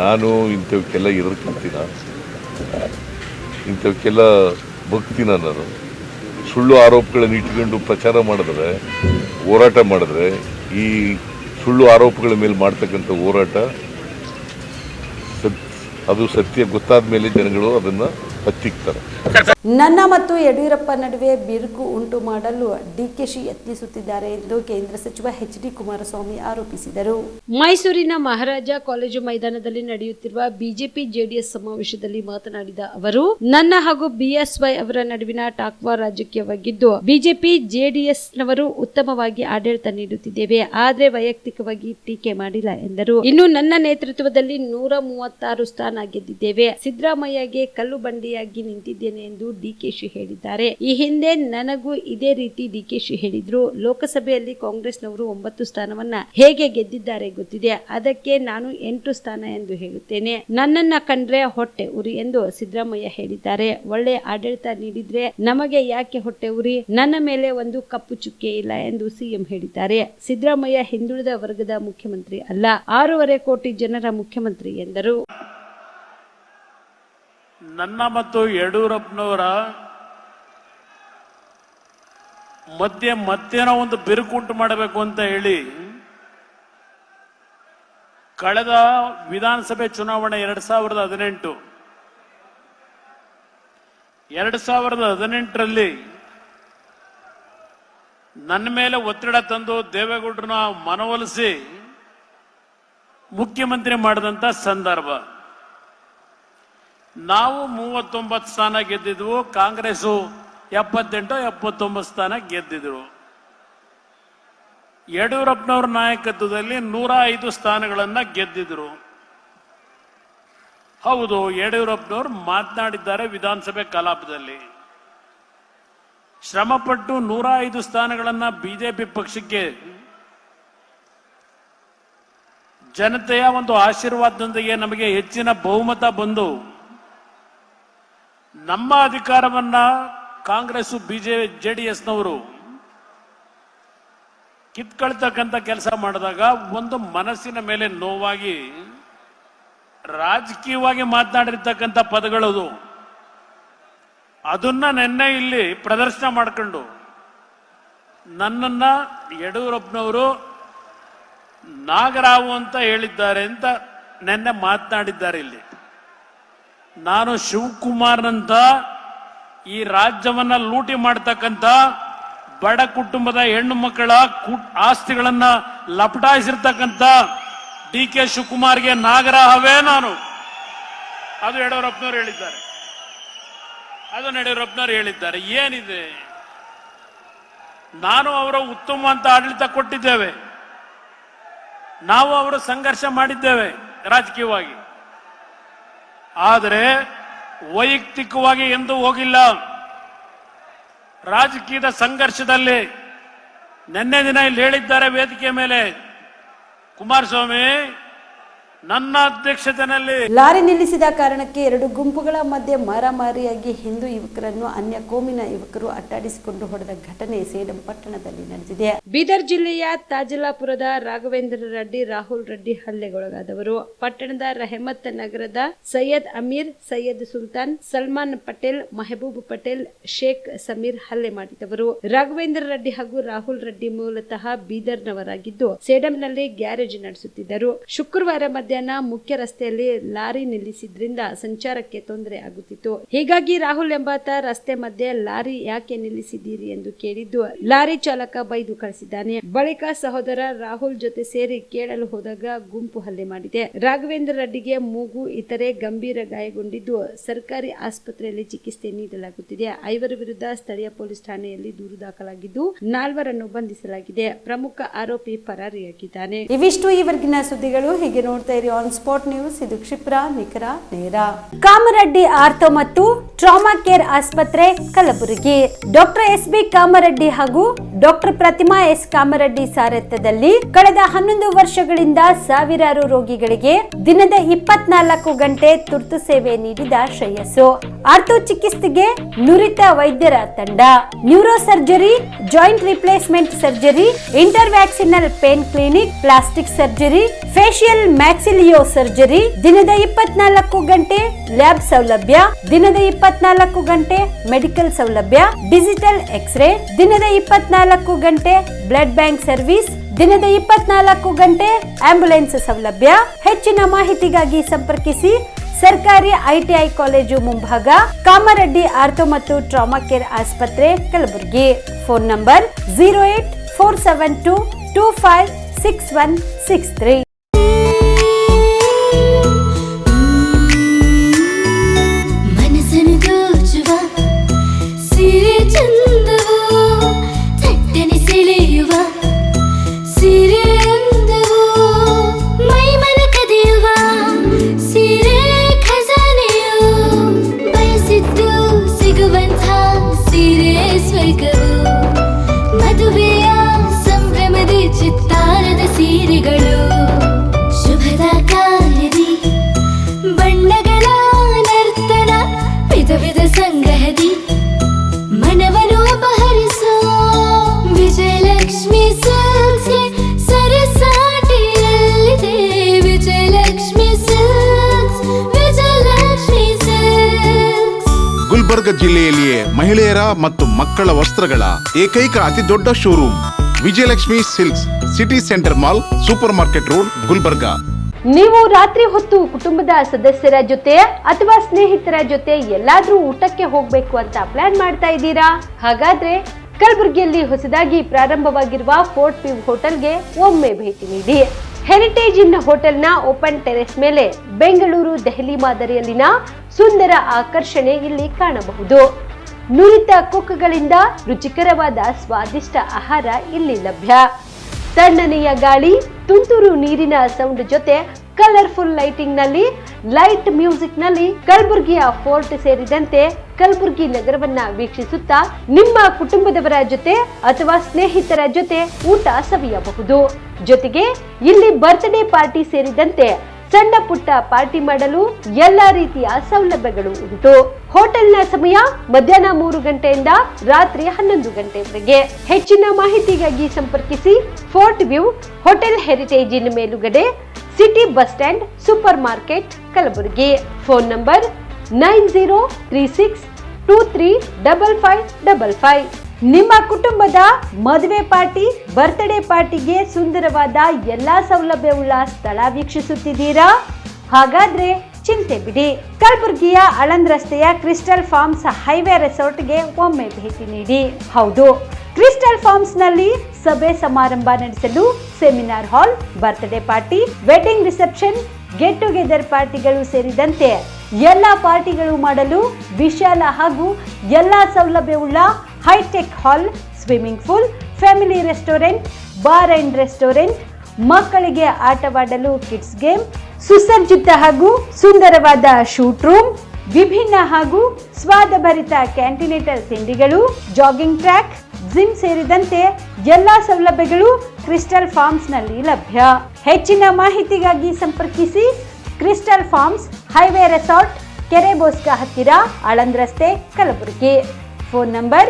ನಾನು ಇಂಥವಕ್ಕೆಲ್ಲ ಎದುರ್ಕೊಂತೀನ, ಇಂಥವಕ್ಕೆಲ್ಲ ಭಕ್ತಿನ. ನಾನು ಸುಳ್ಳು ಆರೋಪಗಳನ್ನು ಇಟ್ಕೊಂಡು ಪ್ರಚಾರ ಮಾಡಿದ್ರೆ, ಹೋರಾಟ ಮಾಡಿದ್ರೆ, ಈ ಸುಳ್ಳು ಆರೋಪಗಳ ಮೇಲೆ ಮಾಡ್ತಕ್ಕಂಥ ಹೋರಾಟ ಅದು ಸತ್ಯ ಗೊತ್ತಾದ ಮೇಲೆ ಜನಗಳು ಅದನ್ನು ಹತ್ತಿಕ್ತಾರೆ. ನನ್ನ ಮತ್ತು ಯಡಿಯೂರಪ್ಪ ನಡುವೆ ಬಿರುಕು ಉಂಟು ಮಾಡಲು ಡಿಕೆಶಿ ಯತ್ನಿಸುತ್ತಿದ್ದಾರೆ ಎಂದು ಕೇಂದ್ರ ಸಚಿವ ಎಚ್.ಡಿ. ಕುಮಾರಸ್ವಾಮಿ ಆರೋಪಿಸಿದರು. ಮೈಸೂರಿನ ಮಹಾರಾಜ ಕಾಲೇಜು ಮೈದಾನದಲ್ಲಿ ನಡೆಯುತ್ತಿರುವ ಬಿಜೆಪಿ ಜೆಡಿಎಸ್ ಸಮಾವೇಶದಲ್ಲಿ ಮಾತನಾಡಿದ ಅವರು, ನನ್ನ ಹಾಗೂ ಬಿಎಸ್ವೈ ಅವರ ನಡುವಿನ ಟಾಕ್ವಾ ರಾಜಕೀಯವಾಗಿದ್ದು ಬಿಜೆಪಿ ಜೆಡಿಎಸ್ನವರು ಉತ್ತಮವಾಗಿ ಆಡಳಿತ ನೀಡುತ್ತಿದ್ದೇವೆ, ಆದರೆ ವೈಯಕ್ತಿಕವಾಗಿ ಟೀಕೆ ಮಾಡಿಲ್ಲ ಎಂದರು. ಇನ್ನು ನನ್ನ ನೇತೃತ್ವದಲ್ಲಿ 136 ಸ್ಥಾನ ಗೆದ್ದಿದ್ದೇವೆ. ಸಿದ್ದರಾಮಯ್ಯಗೆ ಕಲ್ಲು ಬಂಡಿಯಾಗಿ ನಿಂತಿದ್ದೇನೆ ಎಂದು ಡಿಕೆಶಿ ಹೇಳಿದ್ದಾರೆ. ಈ ಹಿಂದೆ ನನಗೂ ಇದೇ ರೀತಿ ಡಿಕೆಶಿ ಹೇಳಿದ್ರು. ಲೋಕಸಭೆಯಲ್ಲಿ ಕಾಂಗ್ರೆಸ್ನವರು 9 ಸ್ಥಾನವನ್ನ ಹೇಗೆ ಗೆದ್ದಿದ್ದಾರೆ ಗೊತ್ತಿದೆ. ಅದಕ್ಕೆ ನಾನು 8 ಸ್ಥಾನ ಎಂದು ಹೇಳುತ್ತೇನೆ. ನನ್ನನ್ನ ಕಂಡ್ರೆ ಹೊಟ್ಟೆ ಉರಿ ಎಂದು ಸಿದ್ದರಾಮಯ್ಯ ಹೇಳಿದ್ದಾರೆ. ಒಳ್ಳೆ ಆಡಳಿತ ನೀಡಿದ್ರೆ ನಮಗೆ ಯಾಕೆ ಹೊಟ್ಟೆ ಉರಿ? ನನ್ನ ಮೇಲೆ ಒಂದು ಕಪ್ಪು ಚುಕ್ಕೆ ಇಲ್ಲ ಎಂದು ಸಿಎಂ ಹೇಳಿದ್ದಾರೆ. ಸಿದ್ದರಾಮಯ್ಯ ಹಿಂದುಳಿದ ವರ್ಗದ ಮುಖ್ಯಮಂತ್ರಿ ಅಲ್ಲ, 6.5 ಕೋಟಿ ಜನರ ಮುಖ್ಯಮಂತ್ರಿ ಎಂದರು. ನನ್ನ ಮತ್ತು ಯಡಿಯೂರಪ್ಪನವರ ಮಧ್ಯೆ ಮತ್ತೇನೋ ಒಂದು ಬಿರುಕುಂಟು ಮಾಡಬೇಕು ಅಂತ ಹೇಳಿ ಕಳೆದ ವಿಧಾನಸಭೆ ಚುನಾವಣೆ 2018ರಲ್ಲಿ ನನ್ನ ಮೇಲೆ ಒತ್ತಡ ತಂದು ದೇವೇಗೌಡರನ್ನ ಮನವೊಲಿಸಿ ಮುಖ್ಯಮಂತ್ರಿ ಮಾಡಿದಂತ ಸಂದರ್ಭ. ನಾವು 39 ಸ್ಥಾನ ಗೆದ್ದಿದ್ವು, ಕಾಂಗ್ರೆಸ್ಸು 78-79 ಸ್ಥಾನ ಗೆದ್ದಿದ್ರು. ಯಡಿಯೂರಪ್ಪನವ್ರ ನಾಯಕತ್ವದಲ್ಲಿ 105 ಸ್ಥಾನಗಳನ್ನ ಗೆದ್ದಿದ್ರು. ಹೌದು, ಯಡಿಯೂರಪ್ಪನವರು ಮಾತನಾಡಿದ್ದಾರೆ ವಿಧಾನಸಭೆ ಕಲಾಪದಲ್ಲಿ. ಶ್ರಮಪಟ್ಟು 105 ಸ್ಥಾನಗಳನ್ನ ಬಿಜೆಪಿ ಪಕ್ಷಕ್ಕೆ ಜನತೆಯ ಒಂದು ಆಶೀರ್ವಾದದೊಂದಿಗೆ ನಮಗೆ ಹೆಚ್ಚಿನ ಬಹುಮತ ಬಂದು ನಮ್ಮ ಅಧಿಕಾರವನ್ನ ಕಾಂಗ್ರೆಸ್ ಜೆಡಿಎಸ್ನವರು ಕಿತ್ಕೊಳ್ತಕ್ಕಂಥ ಕೆಲಸ ಮಾಡಿದಾಗ ಒಂದು ಮನಸ್ಸಿನ ಮೇಲೆ ನೋವಾಗಿ ರಾಜಕೀಯವಾಗಿ ಮಾತನಾಡಿರ್ತಕ್ಕಂಥ ಪದಗಳದು. ಅದನ್ನ ನಿನ್ನೆ ಇಲ್ಲಿ ಪ್ರದರ್ಶನ ಮಾಡ್ಕೊಂಡು ನನ್ನನ್ನ ಯಡಿಯೂರಪ್ಪನವರು ನಾಗರಾವು ಅಂತ ಹೇಳಿದ್ದಾರೆ ಅಂತ ನಿನ್ನೆ ಮಾತನಾಡಿದ್ದಾರೆ. ಇಲ್ಲಿ ನಾನು ಶಿವಕುಮಾರ್ನಂತ ಈ ರಾಜ್ಯವನ್ನ ಲೂಟಿ ಮಾಡ್ತಕ್ಕಂಥ ಬಡ ಕುಟುಂಬದ ಹೆಣ್ಣು ಮಕ್ಕಳ ಆಸ್ತಿಗಳನ್ನ ಲಪಟಾಯಿಸಿರ್ತಕ್ಕಂಥ DK ಶಿವಕುಮಾರ್ಗೆ ನಾಗರಾಹವೇ ನಾನು. ಅದು ಯಡಿಯೂರಪ್ಪನವರು ಹೇಳಿದ್ದಾರೆ. ಏನಿದೆ, ನಾನು ಅವರ ಉತ್ತಮ ಅಂತ ಆಡಳಿತ ಕೊಟ್ಟಿದ್ದೇವೆ, ನಾವು ಅವರ ಸಂಘರ್ಷ ಮಾಡಿದ್ದೇವೆ ರಾಜಕೀಯವಾಗಿ, ಆದರೆ ವೈಯಕ್ತಿಕವಾಗಿ ಎಂದೂ ಹೋಗಿಲ್ಲ. ರಾಜಕೀಯದ ಸಂಘರ್ಷದಲ್ಲಿ ನಿನ್ನೆ ದಿನ ಇಲ್ಲಿ ಹೇಳಿದ್ದಾರೆ ವೇದಿಕೆ ಮೇಲೆ ಕುಮಾರಸ್ವಾಮಿ, ನನ್ನ ಅಧ್ಯಕ್ಷತೆಯಲ್ಲಿ ಲಾರಿ ನಿಲ್ಲಿಸಿದ ಕಾರಣಕ್ಕೆ ಎರಡು ಗುಂಪುಗಳ ಮಧ್ಯೆ ಮಾರಾಮಾರಿಯಾಗಿ ಹಿಂದೂ ಯುವಕರನ್ನು ಅನ್ಯ ಕೋಮಿನ ಯುವಕರು ಅಟ್ಟಾಡಿಸಿಕೊಂಡು ಹೊಡೆದ ಘಟನೆ ಸೇಡಂ ಪಟ್ಟಣದಲ್ಲಿ ನಡೆದಿದೆ. ಬೀದರ್ ಜಿಲ್ಲೆಯ ತಾಜಲಾಪುರದ ರಾಘವೇಂದ್ರ ರೆಡ್ಡಿ, ರಾಹುಲ್ ರೆಡ್ಡಿ ಹಲ್ಲೆಗೊಳಗಾದವರು. ಪಟ್ಟಣದ ರೆಹಮತ್ ನಗರದ ಸೈಯದ್ ಅಮೀರ್, ಸೈಯದ್ ಸುಲ್ತಾನ್, ಸಲ್ಮಾನ್ ಪಟೇಲ್, ಮೆಹಬೂಬ್ ಪಟೇಲ್, ಶೇಖ್ ಸಮೀರ್ ಹಲ್ಲೆ ಮಾಡಿದವರು. ರಾಘವೇಂದ್ರ ರೆಡ್ಡಿ ಹಾಗೂ ರಾಹುಲ್ ರೆಡ್ಡಿ ಮೂಲತಃ ಬೀದರ್ನವರಾಗಿದ್ದು ಸೇಡಂನಲ್ಲಿ ಗ್ಯಾರೇಜ್ ನಡೆಸುತ್ತಿದ್ದರು. ಶುಕ್ರವಾರ ಮಧ್ಯಾಹ್ನ ಮುಖ್ಯ ರಸ್ತೆಯಲ್ಲಿ ಲಾರಿ ನಿಲ್ಲಿಸಿದ್ರಿಂದ ಸಂಚಾರಕ್ಕೆ ತೊಂದರೆ ಆಗುತ್ತಿತ್ತು. ಹೀಗಾಗಿ ರಾಹುಲ್ ಎಂಬಾತ ರಸ್ತೆ ಮಧ್ಯೆ ಲಾರಿ ಯಾಕೆ ನಿಲ್ಲಿಸಿದ್ದೀರಿ ಎಂದು ಕೇಳಿದ್ದು ಲಾರಿ ಚಾಲಕ ಬೈದು ಕಳಿಸಿದ್ದಾನೆ. ಬಳಿಕ ಸಹೋದರ ರಾಹುಲ್ ಜೊತೆ ಸೇರಿ ಕೇಳಲು ಹೋದಾಗ ಗುಂಪು ಹಲ್ಲೆ ಮಾಡಿದೆ. ರಾಘವೇಂದ್ರ ರೆಡ್ಡಿಗೆ ಮೂಗು, ಇತರೆ ಗಂಭೀರ ಗಾಯಗೊಂಡಿದ್ದು ಸರ್ಕಾರಿ ಆಸ್ಪತ್ರೆಯಲ್ಲಿ ಚಿಕಿತ್ಸೆ ನೀಡಲಾಗುತ್ತಿದೆ. 5 ವಿರುದ್ಧ ಸ್ಥಳೀಯ ಪೊಲೀಸ್ ಠಾಣೆಯಲ್ಲಿ ದೂರು ದಾಖಲಾಗಿದ್ದು 4 ಬಂಧಿಸಲಾಗಿದೆ. ಪ್ರಮುಖ ಆರೋಪಿ ಪರಾರಿಯಾಗಿದ್ದಾನೆ. ಇವಿಷ್ಟು ಈವರೆಗಿನ ಸುದ್ದಿಗಳು. ಹೀಗೆ ನೋಡ್ತಾ ಇರಿ ಆನ್ ಸ್ಪಾಟ್ ನ್ಯೂಸ್. ಇದು ಕ್ಷಿಪ್ರ, ನಿಖರ, ನೇರ. ಕಾಮರೆಡ್ಡಿ ಆರ್ಥೋ ಮತ್ತು ಟ್ರಾಮಾ ಕೇರ್ ಆಸ್ಪತ್ರೆ, ಕಲಬುರಗಿ. ಡಾಕ್ಟರ್ SB ಕಾಮರೆಡ್ಡಿ ಹಾಗೂ ಡಾಕ್ಟರ್ ಪ್ರತಿಮಾ S ಕಾಮರೆಡ್ಡಿ ಸಾರಥ್ಯದಲ್ಲಿ ಕಳೆದ 11 ವರ್ಷಗಳಿಂದ ಸಾವಿರಾರು ರೋಗಿಗಳಿಗೆ ದಿನದ 24 ಗಂಟೆ ತುರ್ತು ಸೇವೆ ನೀಡಿದ ಶ್ರೇಯಸ್ಸು. ಆರ್ಥೋ ಚಿಕಿತ್ಸೆಗೆ ನುರಿತ ವೈದ್ಯರ ತಂಡ, neuro surgery, joint replacement surgery, interventional pain clinic, plastic surgery, facial maxillo surgery, ದಿನದ 24 ಗಂಟೆ ಲ್ಯಾಬ್ ಸೌಲಭ್ಯ, ದಿನದ 24 ಗಂಟೆ ಮೆಡಿಕಲ್ ಸೌಲಭ್ಯ, ಡಿಜಿಟಲ್ ಎಕ್ಸ್ರೇ, ದಿನದ 24 ಗಂಟೆ ಬ್ಲಡ್ ಬ್ಯಾಂಕ್ ಸರ್ವಿಸ್, ದಿನದ 24 ಗಂಟೆ ಆಂಬ್ಯುಲೆನ್ಸ್ ಸೌಲಭ್ಯ. ಹೆಚ್ಚಿನ ಮಾಹಿತಿಗಾಗಿ ಸಂಪರ್ಕಿಸಿ ಸರ್ಕಾರಿ ITI ಕಾಲೇಜು ಮುಂಭಾಗ, ಕಾಮರೆಡ್ಡಿ ಆರ್ಥೋ ಮತ್ತು ಟ್ರಾಮಾ ಕೇರ್ ಆಸ್ಪತ್ರೆ, ಕಲಬುರಗಿ. Phone number 084722566163. ಮದುವೆಯ ಸಂಭ್ರಮದ ಚಿತ್ತಾರದ ಸೀರೆಗಳು, ಶುಭದ ಕಾರ್ಯದಿ ಬಣ್ಣಗಳ ನರ್ತನ, ವಿಧ ವಿಧ ಸಂಗ್ರಹದಿ ಮನವನ್ನು ಅಪಹರಿಸೋ ವಿಜಯಲಕ್ಷ್ಮಿ ಸಿಲ್ಕ್ಸ್ ಸರಸಾಟಿಯಲ್ಲಿದೆ. Vijayalakshmi silks, Vijayalakshmi silks. ಗುಲ್ಬರ್ಗ ಜಿಲ್ಲೆಯಲ್ಲಿಯೇ ಮಹಿಳೆಯರ ಮತ್ತು ಮಕ್ಕಳ ವಸ್ತ್ರಗಳ ಏಕೈಕ ಅತಿ ದೊಡ್ಡ showroom Vijayalakshmi silks, city centre mall, super market road, Gulbarga. ನೀವು ರಾತ್ರಿ ಹೊತ್ತು ಕುಟುಂಬದ ಸದಸ್ಯರ ಜೊತೆ ಅಥವಾ ಸ್ನೇಹಿತರ ಜೊತೆ ಎಲ್ಲಾದ್ರೂ ಊಟಕ್ಕೆ ಹೋಗ್ಬೇಕು ಅಂತ ಪ್ಲಾನ್ ಮಾಡ್ತಾ ಇದ್ದೀರಾ? ಹಾಗಾದ್ರೆ ಕಲಬುರಗಿಯಲ್ಲಿ ಹೊಸದಾಗಿ ಪ್ರಾರಂಭವಾಗಿರುವ ಫೋರ್ಟ್ ವ್ಯೂ ಹೋಟೆಲ್ಗೆ ಒಮ್ಮೆ ಭೇಟಿ ನೀಡಿ. ಹೆರಿಟೇಜ್ ಇನ್ ಹೋಟೆಲ್ನ ಓಪನ್ ಟೆರೆಸ್ ಮೇಲೆ ಬೆಂಗಳೂರು ದೆಹಲಿ ಮಾದರಿಯಲ್ಲಿನ ಸುಂದರ ಆಕರ್ಷಣೆ ಇಲ್ಲಿ ಕಾಣಬಹುದು. ನುರಿತ ಕುಕ್ಗಳಿಂದ ರುಚಿಕರವಾದ ಸ್ವಾದಿಷ್ಟ ಆಹಾರ ಇಲ್ಲಿ ಲಭ್ಯ. ತಣ್ಣನೆಯ ಗಾಳಿ, ತುಂತುರು ನೀರಿನ ಸೌಂಡ್ ಜೊತೆ ಕಲರ್ಫುಲ್ ಲೈಟಿಂಗ್ ನಲ್ಲಿ, ಲೈಟ್ ಮ್ಯೂಸಿಕ್ ನಲ್ಲಿ ಕಲಬುರ್ಗಿಯ ಫೋರ್ಟ್ ಸೇರಿದಂತೆ ಕಲಬುರ್ಗಿ ನಗರವನ್ನ ವೀಕ್ಷಿಸುತ್ತಾ ನಿಮ್ಮ ಕುಟುಂಬದವರ ಜೊತೆ ಅಥವಾ ಸ್ನೇಹಿತರ ಜೊತೆ ಊಟ ಸವಿಯಬಹುದು. ಜೊತೆಗೆ ಇಲ್ಲಿ ಬರ್ತ್ಡೇ ಪಾರ್ಟಿ ಸೇರಿದಂತೆ ಸಣ್ಣ ಪುಟ್ಟ ಪಾರ್ಟಿ ಮಾಡಲು ಎಲ್ಲಾ ರೀತಿಯ ಸೌಲಭ್ಯಗಳು ಉಂಟು. ಹೋಟೆಲ್ನ ಸಮಯ ಮಧ್ಯಾಹ್ನ 3 ಗಂಟೆಯಿಂದ ರಾತ್ರಿ 11 ಗಂಟೆವರೆಗೆ. ಹೆಚ್ಚಿನ ಮಾಹಿತಿಗಾಗಿ ಸಂಪರ್ಕಿಸಿ ಫೋರ್ಟ್ ವ್ಯೂ ಹೋಟೆಲ್ ಹೆರಿಟೇಜ್ ಇನ್ ಮೇಲುಗಡೆ, city bus stand, super market, Kalaburagi. Phone number 9036235555. ನಿಮ್ಮ ಕುಟುಂಬದ ಮದುವೆ ಪಾರ್ಟಿ, ಬರ್ತ್ಡೇ ಪಾರ್ಟಿಗೆ ಸುಂದರವಾದ ಎಲ್ಲಾ ಸೌಲಭ್ಯವುಳ್ಳ ಸ್ಥಳ ವೀಕ್ಷಿಸುತ್ತಿದ್ದೀರಾ? ಹಾಗಾದ್ರೆ ಚಿಂತೆ ಬಿಡಿ. ಕಲಬುರಗಿಯ ಆಳಂದ್ ರಸ್ತೆಯ ಕ್ರಿಸ್ಟಲ್ ಫಾರ್ಮ್ಸ್ ಹೈವೇ ರೆಸಾರ್ಟ್ಗೆ ಒಮ್ಮೆ ಭೇಟಿ ನೀಡಿ. ಹೌದು, ಕ್ರಿಸ್ಟಲ್ ಫಾರ್ಮ್ಸ್ ನಲ್ಲಿ ಸಭೆ ಸಮಾರಂಭ ನಡೆಸಲು seminar hall, birthday party, wedding reception, get together ಪಾರ್ಟಿಗಳು ಸೇರಿದಂತೆ ಎಲ್ಲಾ ಪಾರ್ಟಿಗಳು ಮಾಡಲು ವಿಶಾಲ ಹಾಗೂ ಎಲ್ಲಾ ಸೌಲಭ್ಯವುಳ್ಳ hi-tech hall, swimming pool, family restaurant, bar and restaurant, ಮಕ್ಕಳಿಗೆ ಆಟವಾಡಲು ಕಿಡ್ಸ್ ಗೇಮ್, ಸುಸಜ್ಜಿತ ಹಾಗೂ ಸುಂದರವಾದ ಶೂಟ್ ರೂಮ್, ವಿಭಿನ್ನ ಹಾಗೂ ಸ್ವಾದಭರಿತ ಕ್ಯಾಂಟಿನೇಟರ್ ತಿಂಡಿಗಳು, ಜಾಗಿಂಗ್ ಟ್ರ್ಯಾಕ್, ಜಿಮ್ ಸೇರಿದಂತೆ ಎಲ್ಲಾ ಸೌಲಭ್ಯಗಳು ಕ್ರಿಸ್ಟಲ್ ಫಾರ್ಮ್ಸ್ ನಲ್ಲಿ ಲಭ್ಯ. ಹೆಚ್ಚಿನ ಮಾಹಿತಿಗಾಗಿ ಸಂಪರ್ಕಿಸಿ ಕ್ರಿಸ್ಟಲ್ ಫಾರ್ಮ್ಸ್ ಹೈವೇ ರೆಸಾರ್ಟ್, ಕೆರೆ ಬೋಸ್ಕ ಹತ್ತಿರ, ಆಳಂದ್ ರಸ್ತೆ, ಕಲಬುರಗಿ. Phone number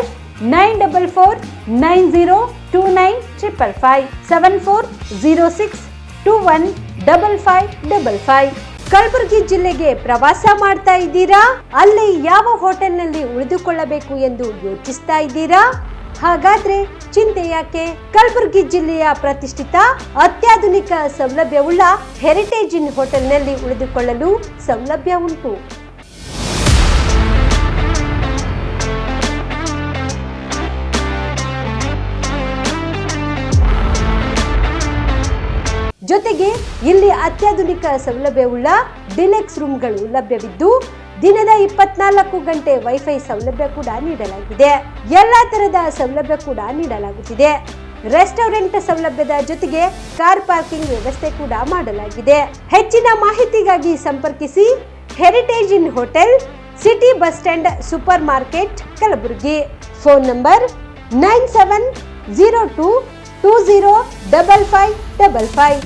9490295555 7406215555. ಕಲಬುರಗಿ ಜಿಲ್ಲೆಗೆ ಪ್ರವಾಸ ಮಾಡ್ತಾ ಇದ್ದೀರಾ? ಅಲ್ಲಿ ಯಾವ ಹೋಟೆಲ್ನಲ್ಲಿ ಉಳಿದುಕೊಳ್ಳಬೇಕು ಎಂದು ಯೋಚಿಸ್ತಾ ಇದ್ದೀರಾ? ಹಾಗಾದ್ರೆ ಚಿಂತೆ ಯಾಕೆ? ಕಲಬುರಗಿ ಜಿಲ್ಲೆಯ ಪ್ರತಿಷ್ಠಿತ ಅತ್ಯಾಧುನಿಕ ಸೌಲಭ್ಯವುಳ್ಳ ಹೆರಿಟೇಜ್ ಇನ್ ಹೋಟೆಲ್ನಲ್ಲಿ ಉಳಿದುಕೊಳ್ಳಲು ಸೌಲಭ್ಯ ಉಂಟು. ಜೊತೆಗೆ ಇಲ್ಲಿ ಅತ್ಯಾಧುನಿಕ ಸೌಲಭ್ಯವುಳ್ಳ ಡಿಲೆಕ್ಸ್ ರೂಮ್ಗಳು ಲಭ್ಯವಿದ್ದು ದಿನದ 24 ಗಂಟೆ ವೈಫೈ ಸೌಲಭ್ಯ ಕೂಡ ನೀಡಲಾಗಿದೆ. ಎಲ್ಲಾ ತರದ ಸೌಲಭ್ಯ ಕೂಡ ನೀಡಲಾಗುತ್ತಿದೆ. ರೆಸ್ಟೋರೆಂಟ್ ಸೌಲಭ್ಯದ ಜೊತೆಗೆ ಕಾರ್ ಪಾರ್ಕಿಂಗ್ ವ್ಯವಸ್ಥೆ ಕೂಡ ಮಾಡಲಾಗಿದೆ. ಹೆಚ್ಚಿನ ಮಾಹಿತಿಗಾಗಿ ಸಂಪರ್ಕಿಸಿ heritage inn hotel, city bus stand, super market, Kalaburagi. Phone number 9702205555.